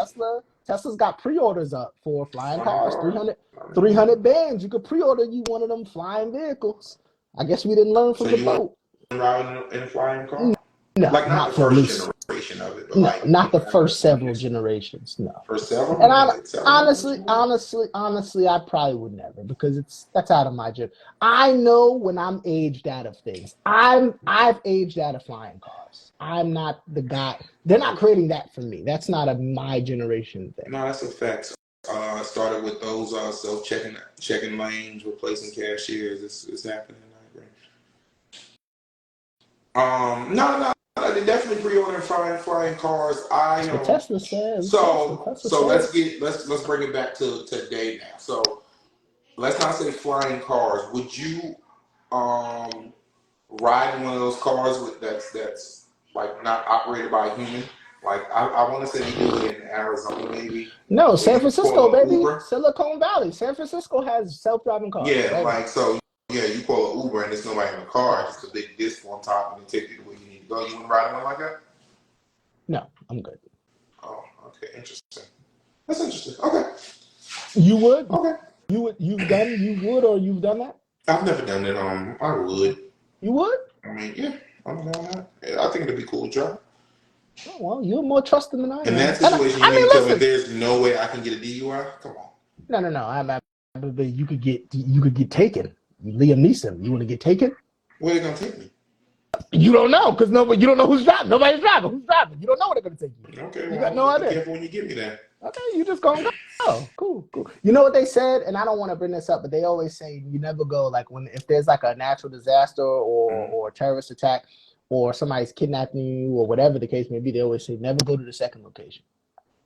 Tesla's got pre-orders up for flying Flying cars. cars. 300 bands. You could pre-order you one of them flying vehicles. I guess we didn't learn So from the you want boat. to ride in a flying car? No, Like not not the for at first least generation of it, but no, like not the after first 20 several years. generations. No. For several, And you want to take several of them? honestly, I probably would never because that's out of my gym. I know when I'm aged out of things. I've aged out of flying cars. I'm not the guy. They're not creating that for me. That's not a my generation thing. No, that's a fact. Started with those checking lanes, replacing cashiers. It's happening. I agree. No, they definitely pre-ordering flying cars. That's what Tesla says. Tesla So says. let's bring it back to today now. So let's not say flying cars. Would you ride in one of those cars that's like not operated by a human? Like I want to say they do it in Arizona maybe. No, Where San you Francisco, call an baby. Uber. Silicon Valley. San Francisco has self-driving cars Yeah, right now. like so. Yeah, you call an Uber and there's nobody in the car. Just a big disc on top and they take you to where you need to go. You want to ride in one like that? No, I'm good. Oh, okay, interesting. That's interesting. Okay, You would? okay. You would or you've done that? I've never done it. I would. You would? I mean, yeah, I'm down that. Yeah, I think it'd be cool to try. Oh, well, you're more trusting than I In am. that situation, you I mean mean, to tell me listen. there's no way I can get a DUI? Come on. No. But you could get taken. Liam Neeson, you want to get taken? Where they gonna take me? You don't know because you don't know who's driving. Nobody's driving. Who's driving? You don't know where they're gonna take you. Okay, You got well, no just be idea. careful when you get me there. Okay, you just gonna go. Oh, cool. You know what they said, and I don't want to bring this up, but they always say you never go like if there's like a natural disaster or a terrorist attack or somebody's kidnapping you or whatever the case may be. They always say never go to the second location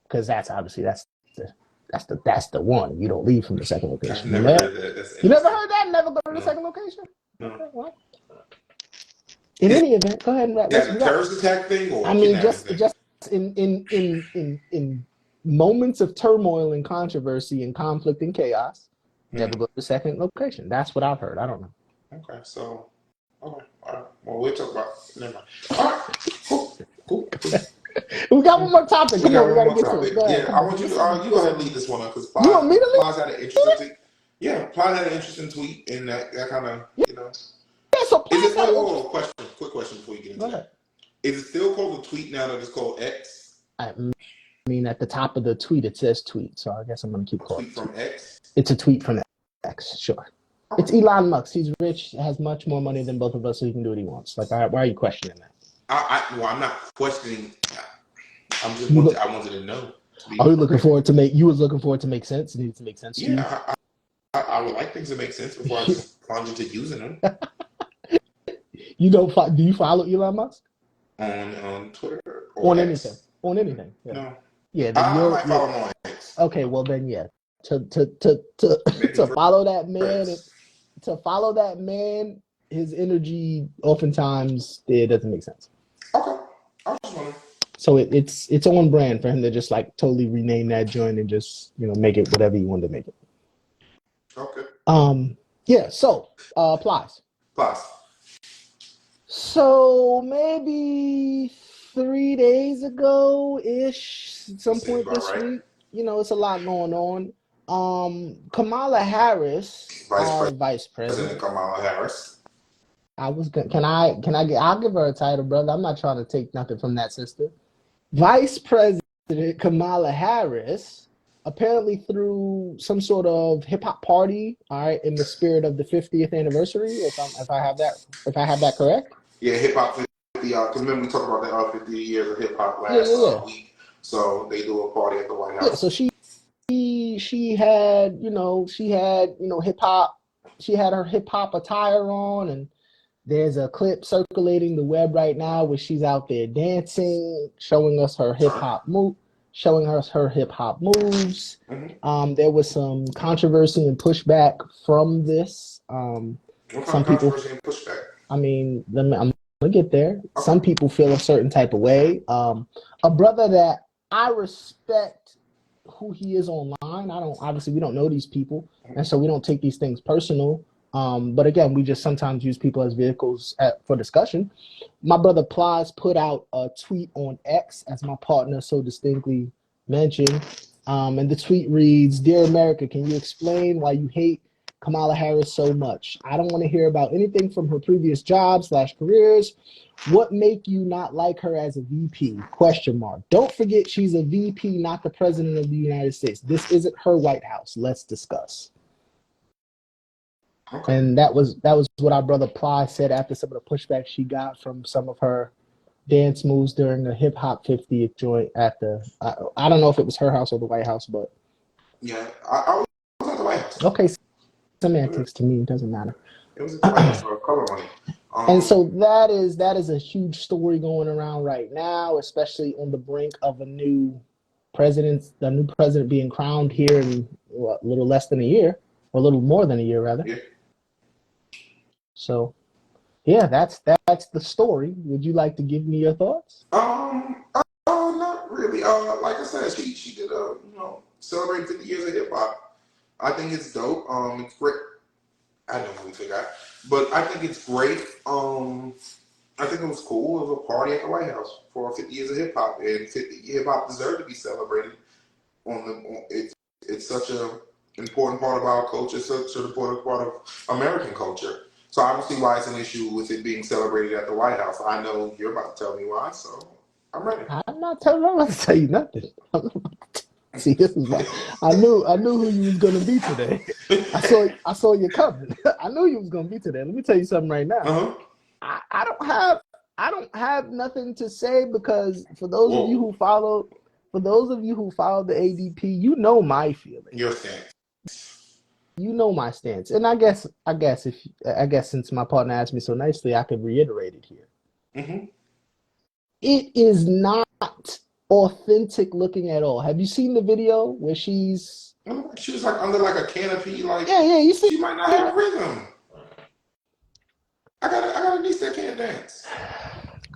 because that's the one. You don't leave from the second location. I've never heard that. That's You never heard that? Never go to the second location. No. Okay, well. In any event, go ahead and wrap. Is that a terrorist attack thing or I mean, kidnapping thing? just in moments of turmoil and controversy and conflict and chaos, never go to the second location. That's what I've heard. I don't know. Okay, so okay, all right. Well, we'll talk about. Never mind. All right, cool. We got one more topic. Come on, we gotta get topic. to it. Go ahead. Yeah, I want you to you go ahead and lead this one up because You want me to lead? Plies had an interesting tweet. Yeah, Plies had an interesting tweet, and that kind of Yeah, so Is it still quick question before you get into that? Is it still called a tweet now that it's called X? I mean, at the top of the tweet it says tweet, so I guess I'm gonna keep calling it. Tweet from X. It's a tweet from X. Sure. It's Elon Musk. He's rich, has much more money than both of us, so he can do what he wants. Like, why are you questioning that? I'm not questioning. I wanted to know. Are you looking forward to make? You was looking forward to make sense. It needed to make sense to you. Yeah, I would like things to make sense before I just plunge into using them. You don't? Do you follow Elon Musk on Twitter or on X? anything? On anything? Yeah. No. Yeah. I might follow him on X. Okay. Well, then, yeah. To follow that man, to follow that man, his energy oftentimes it doesn't make sense. Okay. I was just wondering. So it's on brand for him to just like totally rename that joint and just make it whatever you wanted to make it. Okay. Yeah. So Plies. So maybe 3 days ago ish, some point this week. It's a lot going on. Kamala Harris, Vice President Kamala Harris. I'll give her a title, brother. I'm not trying to take nothing from that sister. Vice President Kamala Harris apparently threw some sort of hip hop party, all right, in the spirit of the 50th anniversary. If I have that correct. Yeah, hip hop 50. Because remember we talked about the 50 years of hip hop last week. So they do a party at the White House. Yeah, so she had hip hop. She had her hip hop attire on, and There's a clip circulating the web right now where she's out there dancing, showing us her hip hop moves. There was some controversy and pushback from this. What kind Some of people, controversy and pushback? I mean, I'm gonna get there. Okay. Some people feel a certain type of way. A brother that I respect who he is online. We don't know these people, and so we don't take these things personal. But again, we just sometimes use people as vehicles for discussion. My brother Plies put out a tweet on X, as my partner so distinctly mentioned. And the tweet reads, "Dear America, can you explain why you hate Kamala Harris so much? I don't want to hear about anything from her previous jobs/careers. What make you not like her as a VP? Question mark. Don't forget she's a VP, not the president of the United States. This isn't her White House. Let's discuss." Okay. And that was what our brother Ply said after some of the pushback she got from some of her dance moves during the hip hop 50th joint at the I don't know if it was her house or the White House, but yeah, I was at the White House. Okay, semantics to me, it doesn't matter. It was at the White House for a color money. And so that is a huge story going around right now, especially on the brink of the new president being crowned here in a little less than a year, or a little more than a year rather. Yeah. So yeah, that's the story. Would you like to give me your thoughts? Not really. Like I said, she did celebrate 50 years of hip hop. I think it's dope. It's great. I don't know we forgot, but I think it's great. I think it was cool. It was a party at the White House for 50 years of hip hop, and hip hop deserved to be celebrated. It's such a important part of our culture, such an important part of American culture. So I don't see why it's an issue with it being celebrated at the White House. I know you're about to tell me why, so I'm ready. I'm not about to tell you nothing. See, this is why I knew who you was gonna be today. I saw you coming. I knew you was gonna be today. Let me tell you something right now. Uh-huh. I don't have nothing to say because for those of you who follow the ADP, you know my feelings. Your stance. You know my stance, and I guess since my partner asked me so nicely, I could reiterate it here. Mm-hmm. It is not authentic looking at all. Have you seen the video where she was like under like a canopy, like yeah, you see she might not have rhythm. I got a niece that can't dance.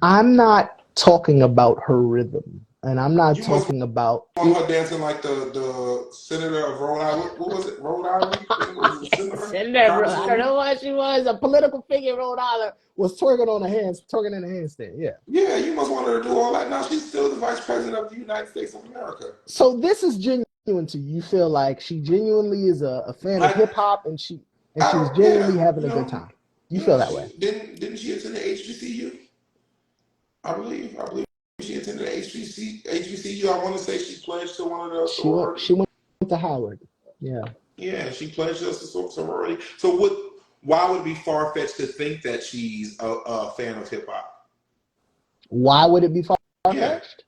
I'm not talking about her rhythm, and I'm not talking about her dancing like the senator of Rhode Island. What was it? Rhode Island? Senator, I don't know what she was. A political figure in Rhode Island was twerking in a handstand. Yeah. Yeah, you must want her to do all that. Now she's still the vice president of the United States of America. So this is genuine to you. You feel like she genuinely is a fan of hip hop, and she's genuinely having a good time. You feel that way? Didn't she attend the HBCU? I believe she attended the HBCU. I want to say she pledged to one of the sororities. She went to Howard. Yeah. Yeah, she pledged to a sorority. So why would it be far-fetched to think that she's a fan of hip-hop? Why would it be far-fetched?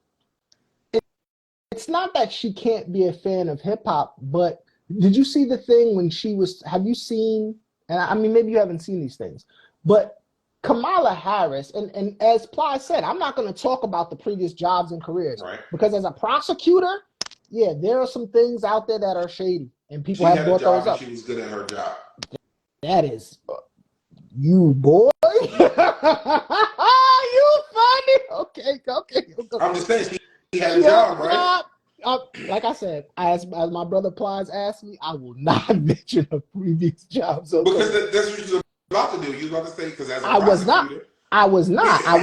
Yeah. It's not that she can't be a fan of hip-hop, but did you see the thing when have you seen, and I mean, maybe you haven't seen these things, but Kamala Harris, and as Ply said, I'm not going to talk about the previous jobs and careers, right? Because as a prosecutor, yeah, there are some things out there that are shady, and people have brought those up. She was good at her job. That is, you boy, you funny. Okay. I'm just saying she had a job, right? Like I said, as my brother Plies asked me, I will not mention her previous jobs. Okay? Because that's what you're about to do. You're about to say, because as a I was not. I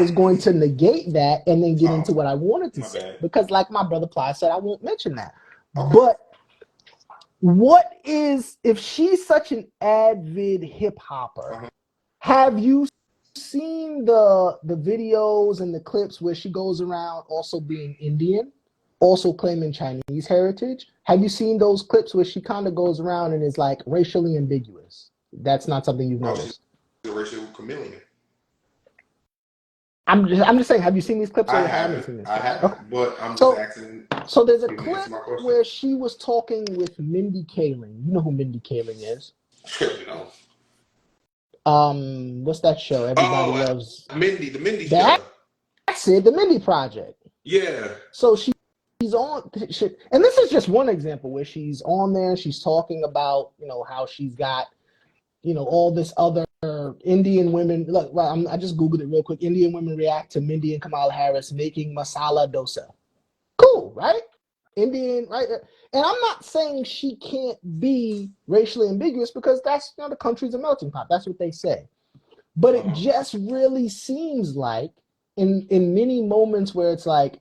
was going to negate that and then get into what I wanted to say. Bad. Because like my brother Plies said, I won't mention that. Okay. But if she's such an avid hip hopper, have you seen the videos and the clips where she goes around also being Indian, also claiming Chinese heritage? Have you seen those clips where she kind of goes around and is like racially ambiguous? That's not something you've noticed. She's a racial chameleon. I'm just saying, have you seen these clips? I haven't, Okay. But I'm just asking. So there's a clip where she was talking with Mindy Kaling. You know who Mindy Kaling is? Sure, you know. What's that show? Everybody loves Mindy, the Mindy that. show. That's it, the Mindy Project. Yeah. So she's on, and this is just one example where she's on there. She's talking about, how she's got, all this other Indian women. Look, I just Googled it real quick. Indian women react to Mindy and Kamala Harris making masala dosa. Cool, right? Indian, right? And I'm not saying she can't be racially ambiguous because that's, the country's a melting pot. That's what they say. But it just really seems like in many moments where it's like,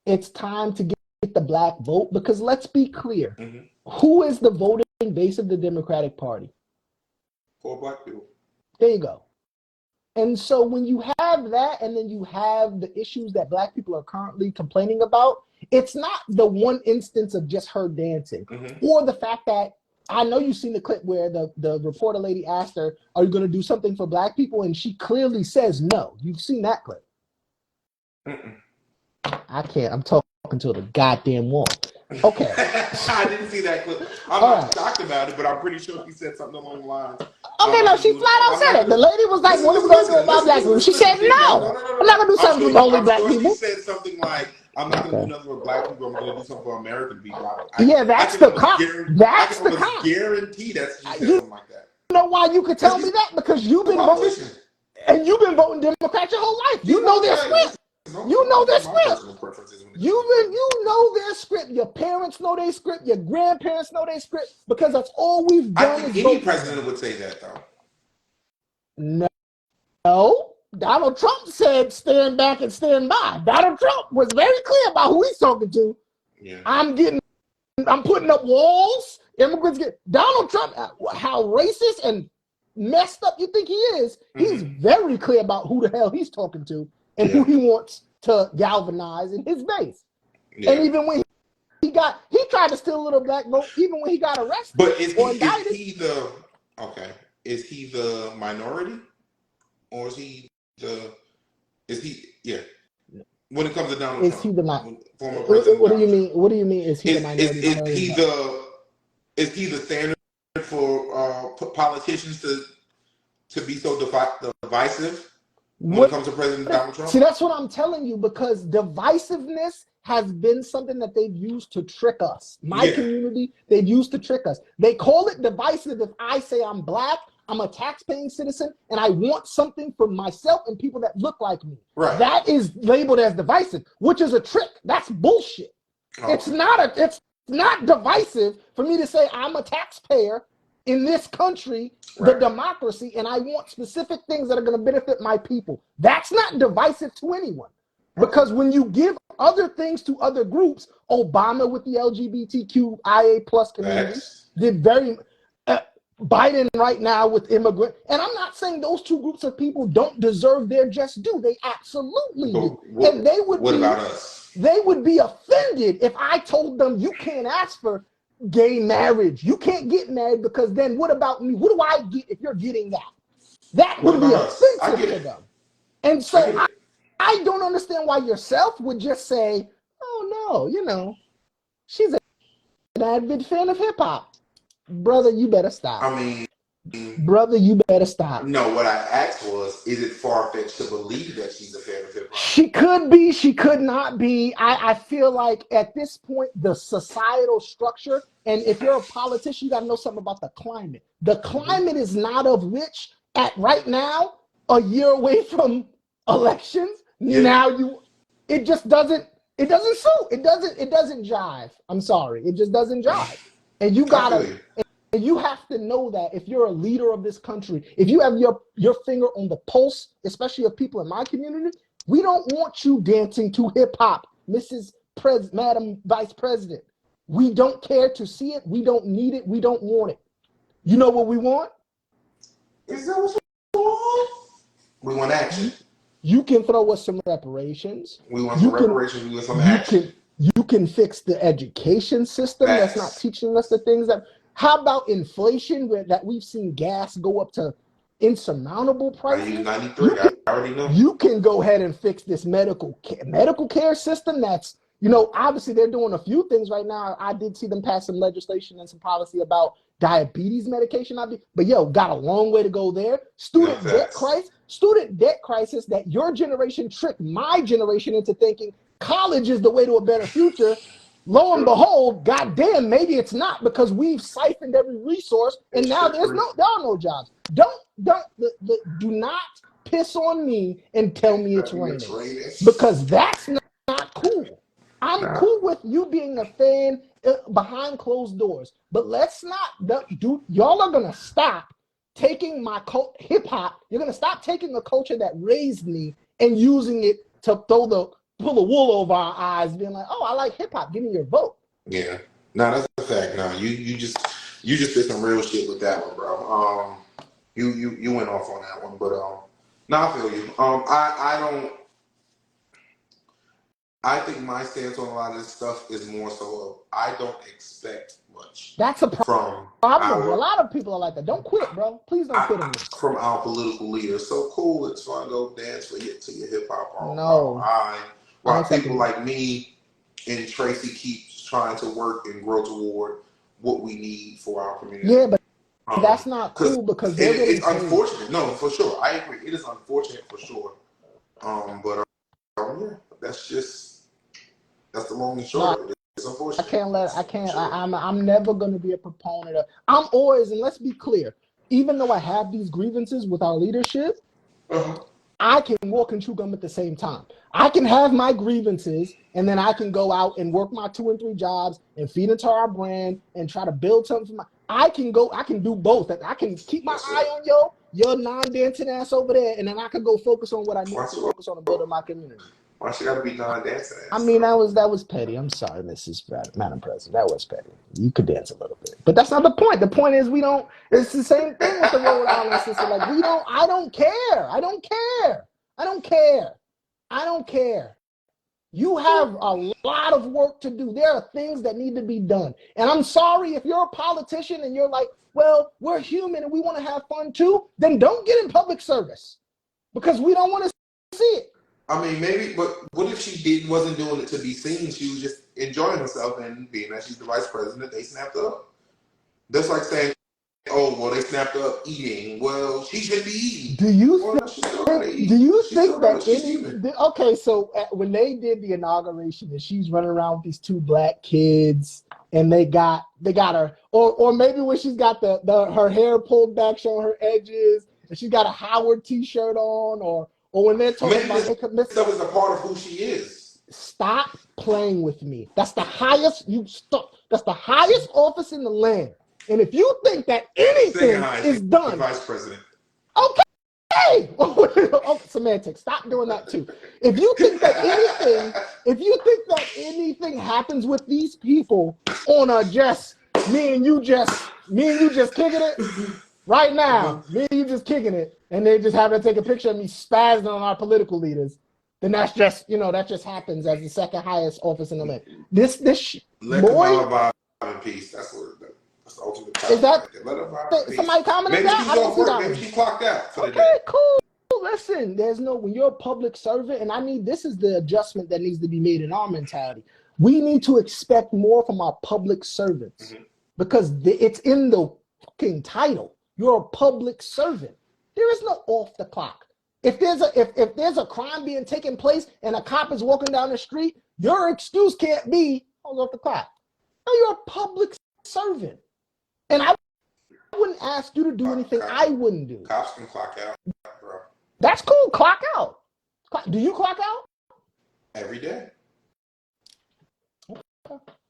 it's time to get the black vote, because let's be clear, who is the voting base of the Democratic Party? For black people. There you go. And so when you have that, and then you have the issues that black people are currently complaining about, it's not the one instance of just her dancing, or the fact that, I know you've seen the clip where the reporter lady asked her, are you going to do something for black people? And she clearly says no. You've seen that clip. I can't. I'm talking to the goddamn wall. Okay. I didn't see that clip. I'm not shocked about it, but I'm pretty sure she said something along the lines. Okay, no, she flat out said it. The lady was like, what are we going to do about black people? She said, no. I'm not going to do something for only black people. She said something like, I'm not going to do nothing for black people. I'm going to do something for American people. That's the cop. That's the cop. Guarantee that she said something like that. You know why you could tell me that? Because you've been voting. And you've been voting Democrat your whole life. You know their script. You know their script. You know their script. Your parents know their script. Your grandparents know their script, because that's all we've done. I think any president would say that, though. No. Donald Trump said stand back and stand by. Donald Trump was very clear about who he's talking to. Yeah. I'm putting up walls. Immigrants get Donald Trump, how racist and messed up you think he is. He's very clear about who the hell he's talking to and who he wants to galvanize in his base. Yeah. And even when he tried to steal a little black vote, even when he got arrested. But is he the minority? Or is he when it comes to Donald Trump? Is he the former president? What do you mean? What do you mean? Is he the minority? Is he the standard for politicians to be so divisive when it comes to President Donald Trump? See, that's what I'm telling you, because divisiveness has been something that they've used to trick us. My community, they've used to trick us. They call it divisive if I say I'm black, I'm a tax-paying citizen, and I want something for myself and people that look like me. Right. That is labeled as divisive, which is a trick. That's bullshit. Oh. It's not divisive for me to say I'm a taxpayer in this country, the democracy, and I want specific things that are going to benefit my people. That's not divisive to anyone. Because when you give other things to other groups, Obama with the LGBTQIA plus community did very... Biden right now with immigrant, and I'm not saying those two groups of people don't deserve their just due. They absolutely do. And they would about us? They would be offended if I told them you can't ask for gay marriage. You can't get married, because then what about me? What do I get if you're getting that? That would be offensive to them. And so I don't understand why yourself would just say, oh no, she's an avid fan of hip hop. Brother, you better stop. Brother, you better stop. No, what I asked was, is it far-fetched to believe that she's a fan of hip hop? She could be, she could not be. I feel like at this point, the societal structure, and if you're a politician, you got to know something about the climate. The climate is not of which, right now, a year away from elections, now it just doesn't suit. It doesn't jive. I'm sorry. It just doesn't jive. And you have to know that if you're a leader of this country, if you have your finger on the pulse, especially of people in my community, we don't want you dancing to hip hop, Madam Vice President. We don't care to see it. We don't need it. We don't want it. You know what we want? Is that what we want? We want action. You can throw us some reparations. We want some reparations. We want some action. You can fix the education system that's not teaching us the things that... How about inflation, that we've seen gas go up to insurmountable prices? 93, I already know. You can go ahead and fix this medical care system that's, obviously they're doing a few things right now. I did see them pass some legislation and some policy about diabetes medication might be, but got a long way to go there. Student debt crisis that your generation tricked my generation into thinking college is the way to a better future. Lo and behold, goddamn, maybe it's not, because we've siphoned every resource and now there are no jobs. Do not piss on me and tell me it's raining, because that's not cool. I'm cool with you being a fan behind closed doors, but let's not do. Y'all are gonna stop taking my hip hop. You're gonna stop taking a culture that raised me and using it to pull the wool over our eyes, being like, "Oh, I like hip hop. Give me your vote." Yeah, no, that's a fact. No, you just did some real shit with that one, bro. You went off on that one, but no, I feel you. I think my stance on a lot of this stuff is more so I don't expect much. That's a problem. A lot of people are like that. Don't quit, bro. Please don't quit on this. From our political leaders. So cool, it's fun. Go dance to your hip hop. No. While people like me and Tracy keep trying to work and grow toward what we need for our community. Yeah, but that's not cool, because it's unfortunate. No, for sure. I agree. It is unfortunate for sure. But yeah, that's the long and short of it. It's unfortunate. I'm never going to be a proponent of, I'm always, and let's be clear, even though I have these grievances with our leadership, I can walk and chew gum at the same time. I can have my grievances, and then I can go out and work my 2 and 3 jobs and feed into our brand and try to build something for I can do both. I can keep my eye on your non-dancing ass over there, and then I can go focus on what I need to focus on and building my community. Why she gotta be non-dancing ass? I mean, that was petty. I'm sorry, Madam President. That was petty. You could dance a little bit, but that's not the point. The point is it's the same thing with the Rhode Island system. Like I don't care. You have a lot of work to do. There are things that need to be done. And I'm sorry if you're a politician and you're like, well, we're human and we want to have fun too, then don't get in public service, because we don't want to see it. I mean, maybe, but what if she wasn't doing it to be seen? She was just enjoying herself, and being that she's the vice president, they snapped up. That's like saying, oh, well, they snapped up eating. Well, she should be eating. Do you think that okay, so when they did the inauguration and she's running around with these 2 black kids and they got her, or maybe when she's got her hair pulled back showing her edges and she's got a Howard t-shirt on, or when they're talking about stuff is a part of who she is. Stop playing with me. That's the highest that's the highest office in the land. And if you think that anything is done, vice president. Okay. Semantics. Stop doing that too. If you think that anything happens with these people on a me and you just kicking it right now, me and you just kicking it, and they just having to take a picture of me spazzing on our political leaders, then that's just that just happens as the second highest office in the land. Let Kamala vibe in peace. That's the ultimate. Is that somebody commented that? Maybe she clocked out. Okay, cool. Listen, when you're a public servant, and this is the adjustment that needs to be made in our mentality. We need to expect more from our public servants, because it's in the fucking title. You're a public servant. There is no off the clock. If there's a crime being taken place and a cop is walking down the street, your excuse can't be off the clock. No, you're a public servant. And I wouldn't ask you to do anything I wouldn't do. Cops can clock out, bro. That's cool. Clock out. Do you clock out? Every day. Okay.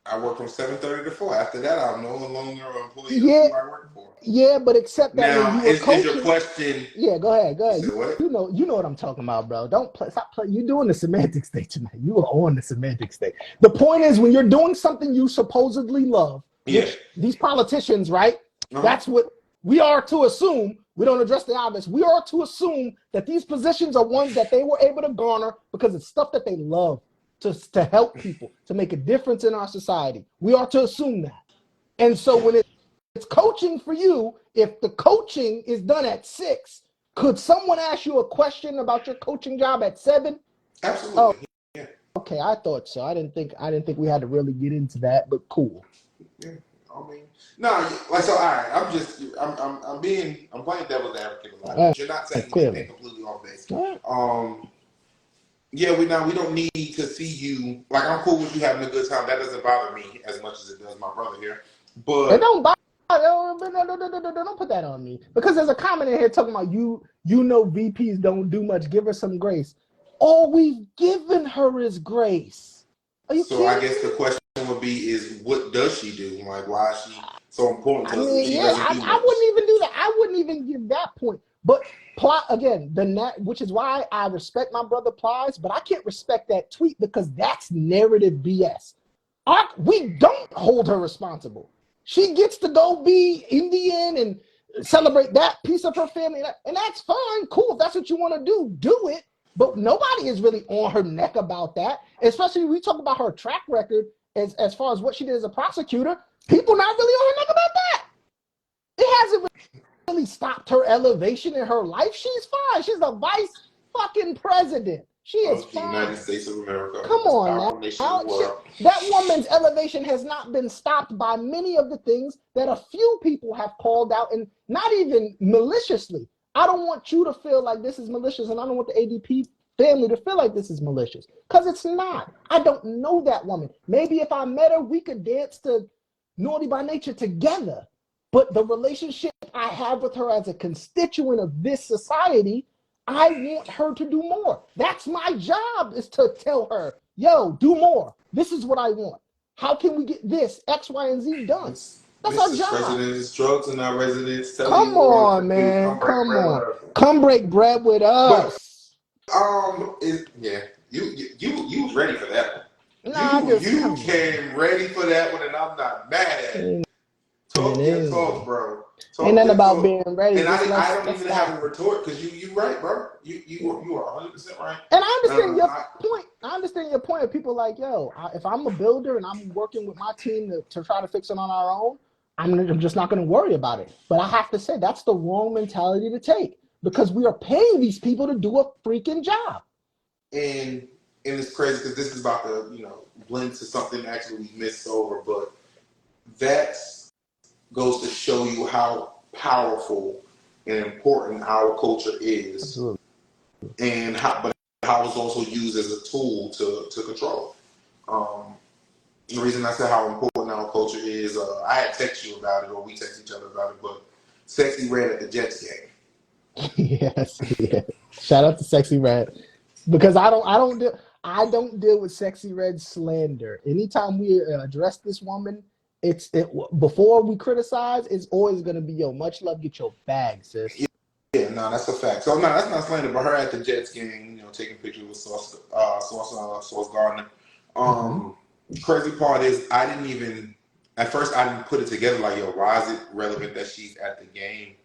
I work from 7:30 to 4. After that, I'm no longer an employee of who I work for. Yeah, but except that now, when you were coaching, is your question? Yeah, go ahead. You know what I'm talking about, bro. Stop playing. You're doing the semantics thing tonight. You are on the semantics thing. The point is, when you're doing something you supposedly love, which these politicians, right? That's what we are to assume. We don't address the obvious. We are to assume that these positions are ones that they were able to garner because it's stuff that they love to help people, to make a difference in our society. We are to assume that. And so when it's coaching for you, if the coaching is done at 6, could someone ask you a question about your coaching job at 7? Absolutely. Oh, okay, I thought so. I didn't think we had to really get into that, but cool. Yeah. I mean, no, like so. All right, I'm playing devil's advocate a lot, but you're not saying anything completely off base. Yeah, we don't need to see you. Like, I'm cool with you having a good time. That doesn't bother me as much as it does my brother here. But it don't bother. No, don't put that on me, because there's a comment in here talking about VPs don't do much. Give her some grace. All we've given her is grace. Are you kidding? I guess the question would be: is what does she do? Like, why is she so important to us? I wouldn't even do that. I wouldn't even give that point. But plot again, which is why I respect my brother Plies, but I can't respect that tweet because that's narrative BS. We don't hold her responsible. She gets to go be Indian and celebrate that piece of her family, and that's fine, cool. If that's what you want to do it. But nobody is really on her neck about that. Especially when we talk about her track record as far as what she did as a prosecutor. People not really on her neck about that. It hasn't really stopped her elevation in her life. She's fine. She's the vice fucking president. She is fine. United States of America. Come on now. That woman's elevation has not been stopped by many of the things that a few people have called out, and not even maliciously. I don't want you to feel like this is malicious, and I don't want the ADP family to feel like this is malicious, because it's not. I don't know that woman. Maybe if I met her, we could dance to Naughty by Nature together. But the relationship I have with her as a constituent of this society, I want her to do more. That's my job, is to tell her, yo, do more. This is what I want. How can we get this, X, Y, and Z done? That's our job. President's drugs and our residents. Come on, man. Come on. Come break bread with us. You was ready for that one. You came ready for that one, and I'm not mad at it. Talk your talk, bro. Ain't nothing about being ready. And I don't even have a retort, because you right, bro. You are 100% right. And I understand your point. I understand your point of people like, yo, if I'm a builder and I'm working with my team to try to fix it on our own, I'm just not going to worry about it. But I have to say, that's the wrong mentality to take, because we are paying these people to do a freaking job. And it's crazy, because this is about to blend to something actually we missed over, but that's goes to show you how powerful and important our culture is. Absolutely. And how it's also used as a tool to control. The reason I said how important our culture is, I had texted you about it, or we text each other about it, but Sexy Red at the Jets game. Yes. Shout out to Sexy Red, because I don't deal with Sexy Red slander. Anytime we address this woman, before we criticize, it's always gonna be, yo, much love, get your bag, sis. Yeah, no, that's a fact. So no, that's not slander, but her at the Jets game, taking pictures with Sauce Gardner. Crazy part is, at first I didn't put it together, like, yo, why is it relevant that she's at the game?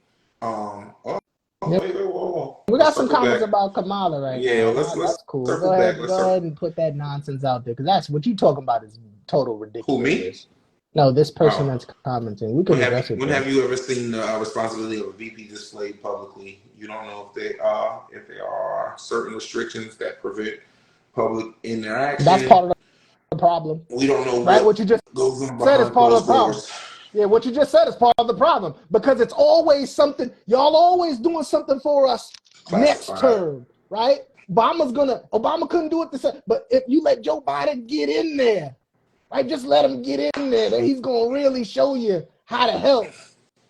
We got some comments about Kamala right now. Yeah, let's that's cool. Go ahead and put that nonsense out there, because that's what you talking about is total ridiculous. Who, me? No, this person that's commenting. We can address it. When have you ever seen the responsibility of a VP displayed publicly? You don't know if there are certain restrictions that prevent public interaction. That's part of the problem. We don't know what you just said is part of the problem. Yeah, what you just said is part of the problem, because it's always something. Y'all always doing something for us next term, right? Obama couldn't do it the same. But if you let Joe Biden get in there, right, just let him get in there, then he's going to really show you how to help.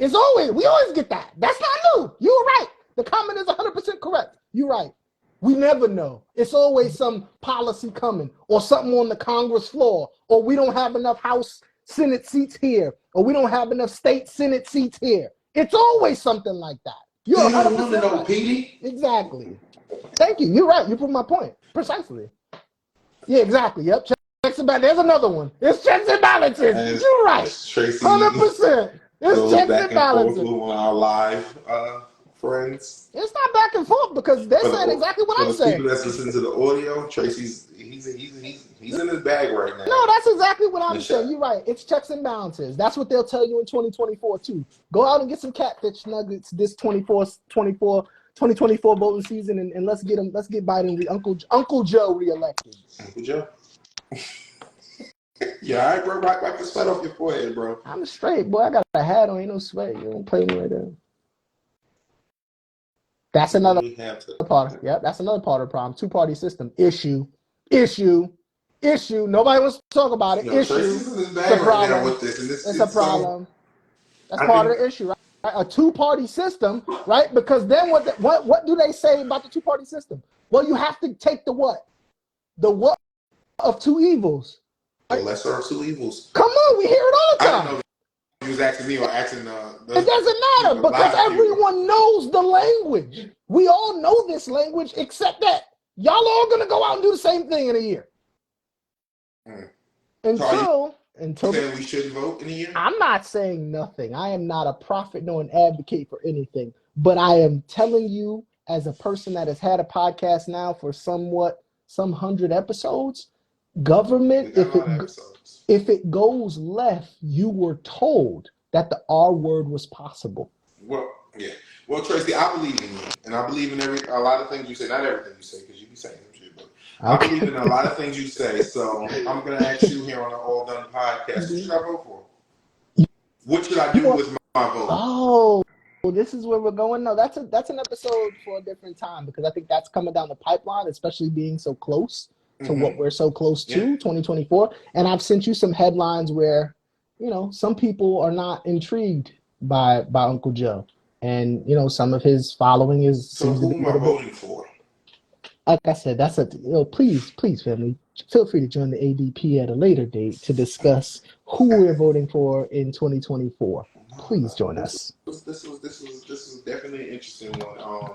We always get that. That's not new. You're right. The comment is 100% correct. You're right. We never know. It's always some policy coming, or something on the Congress floor, or we don't have enough House Senate seats here, or we don't have enough state Senate seats here. It's always something like that. You're 100% right. Petey? Exactly. Thank you. You're right. You proved my point. Precisely. Yeah, exactly. Yep. Checks and balances. There's another one. It's checks and balances. You're right. 100%. It's checks and balances. Our live friends. It's not back and forth, because they're saying exactly what I'm saying. People that's listening to the audio, Tracy's he's in his bag right now. No, that's exactly what I'm saying. You're right. It's checks and balances. That's what they'll tell you in 2024 too. Go out and get some catfish nuggets this 2024 voting season, and let's get Biden, Uncle Joe reelected. Uncle Joe. Yeah, all right, bro. Wipe the sweat off your forehead, bro. I'm straight, boy. I got a hat on. Ain't no sweat. You don't play me like that. That's When another we have to. part. Yep, that's another part of the problem. Two-party system. Issue. Nobody wants to talk about it. Tracy's in his It's a bag right now problem. with this, and It's a it's so. problem. That's I part of think the issue, right? A two-party system, right? Because then what do they say about the two-party system? Well, you have to take the what? The what of two evils. the Right? lesser of two evils. Come on, we hear it all the I didn't know time. if he was asking me or asking It doesn't matter a because lot of people. everyone knows the language. We all know this language, except that y'all all gonna go out and do the same thing in a year. So Until saying we shouldn't vote in a year? I'm not saying nothing. I am not a prophet nor an advocate for anything, but I am telling you, as a person that has had a podcast now for some 100 episodes, government, if it goes left, you were told that the R word was possible. Well, yeah. Well, Tracy, I believe in you, and I believe in a lot of things you say. Not everything you say, because you be saying some shit, but I believe in a lot of things you say. So I'm gonna ask you here on the All Done podcast: who should I vote for? What should I do with my vote? Oh, this is where we're going. No, that's an episode for a different time because I think that's coming down the pipeline, especially being so close to what we're so close to, 2024. And I've sent you some headlines where, some people are not intrigued by Uncle Joe, and some of his following is. So who am I voting for? Like I said, please, family, feel free to join the ADP at a later date to discuss who we're voting for in 2024. Please join us. This was definitely an interesting one.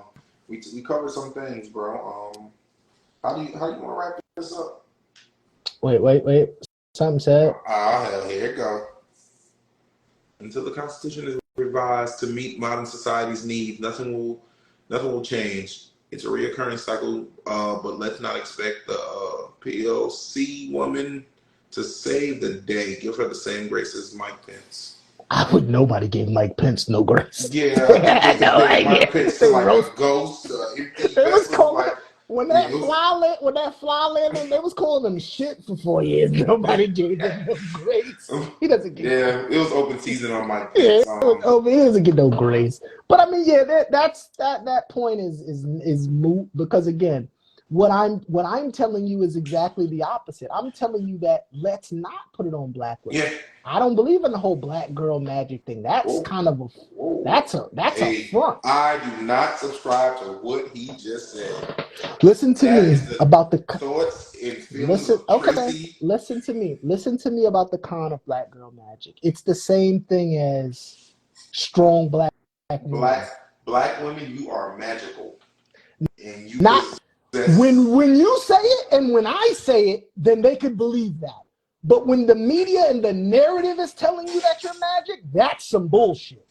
We covered some things, bro. How do you want to wrap this up? Wait. Something said. Hell, here it go. Until the Constitution is revised to meet modern society's needs, nothing will change. It's a reoccurring cycle, but let's not expect the PLC woman to save the day. Give her the same grace as Mike Pence. Nobody gave Mike Pence no grace. Yeah, they Mike Pence to like a ghost, empty vessel, like. When that fly landed, they was calling him shit for 4 years. Nobody gave him no grace. He doesn't get. Yeah, it was open season on Mike Pence. He doesn't get no grace. But I mean, yeah, that point is moot because again, what I'm telling you is exactly the opposite. I'm telling you that let's not put it on black women. Yeah. I don't believe in the whole black girl magic thing. That's kind of that's a front. I do not subscribe to what he just said. Listen to me about the thoughts and feelings of Tracy. Listen to me about the con of black girl magic. It's the same thing as strong black women. Black women, you are magical. And you not when you say it and when I say it, then they could believe that. But when the media and the narrative is telling you that you're magic, that's some bullshit.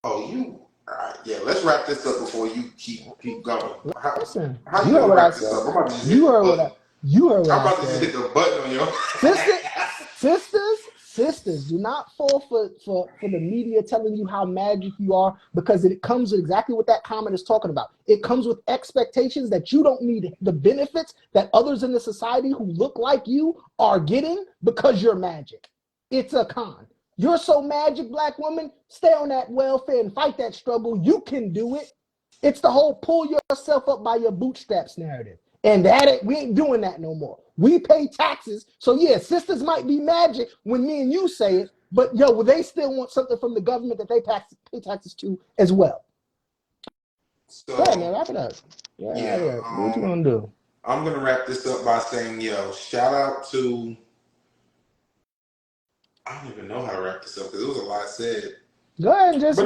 Oh, you. All right, yeah. Let's wrap this up before you keep going. Listen, how you gonna wrap this up? I'm about to just you heard what I'm about to just hit the button on your sisters. Do not fall for the media telling you how magic you are because it comes with exactly what that comment is talking about. It comes with expectations that you don't need the benefits that others in the society who look like you are getting because you're magic. It's a con. You're so magic, black woman. Stay on that welfare and fight that struggle. You can do it. It's the whole pull yourself up by your bootstraps narrative. And we ain't doing that no more. We pay taxes. So yeah, sisters might be magic when me and you say it, but they still want something from the government that they pay taxes to as well. So, go ahead, man, wrap it up. Yeah. What you gonna do? I'm gonna wrap this up by saying, shout out to. I don't even know how to wrap this up because it was a lot said. Go ahead and just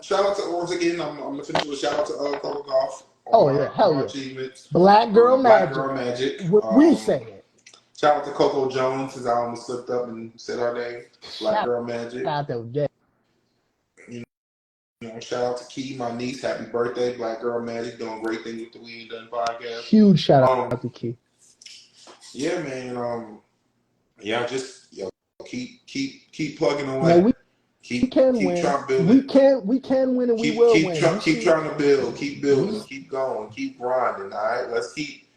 shout out to once again. I'm gonna finish with a shout out to Coco Golf. Hell yeah! Achievements. Black Girl Magic. Black Girl Magic. We say it. Shout out to Coco Jones, since I almost slipped up and said her name. Black Girl Magic. Shout out to Jay. Shout out to Key, my niece. Happy birthday, Black Girl Magic, doing great things with the We Ain't Done podcast. Huge shout out to Key. Yeah, man. Keep plugging away. No, we can win. Trying to build we can win and we will win. Keep trying to build. Keep building. Keep going. Keep grinding. All right. Let's keep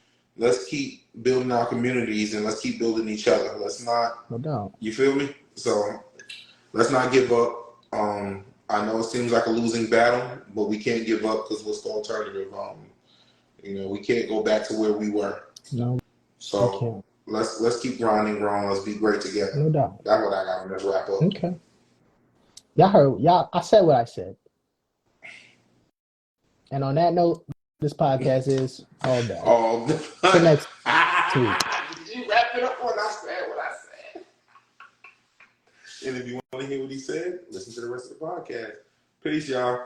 building our communities, and let's keep building each other. Let's not, No doubt. you feel me? So let's not give up. I know it seems like a losing battle, but we can't give up because what's the alternative? We can't go back to where we were. No, So let's keep grinding, growing. Let's be great together. no doubt. That's what I got on this wrap up. Okay. Y'all. I said what I said. And on that note, this podcast is all done. All done. Till next week. Did you wrap it up when I said what I said? And if you want to hear what he said, listen to the rest of the podcast. Peace, y'all.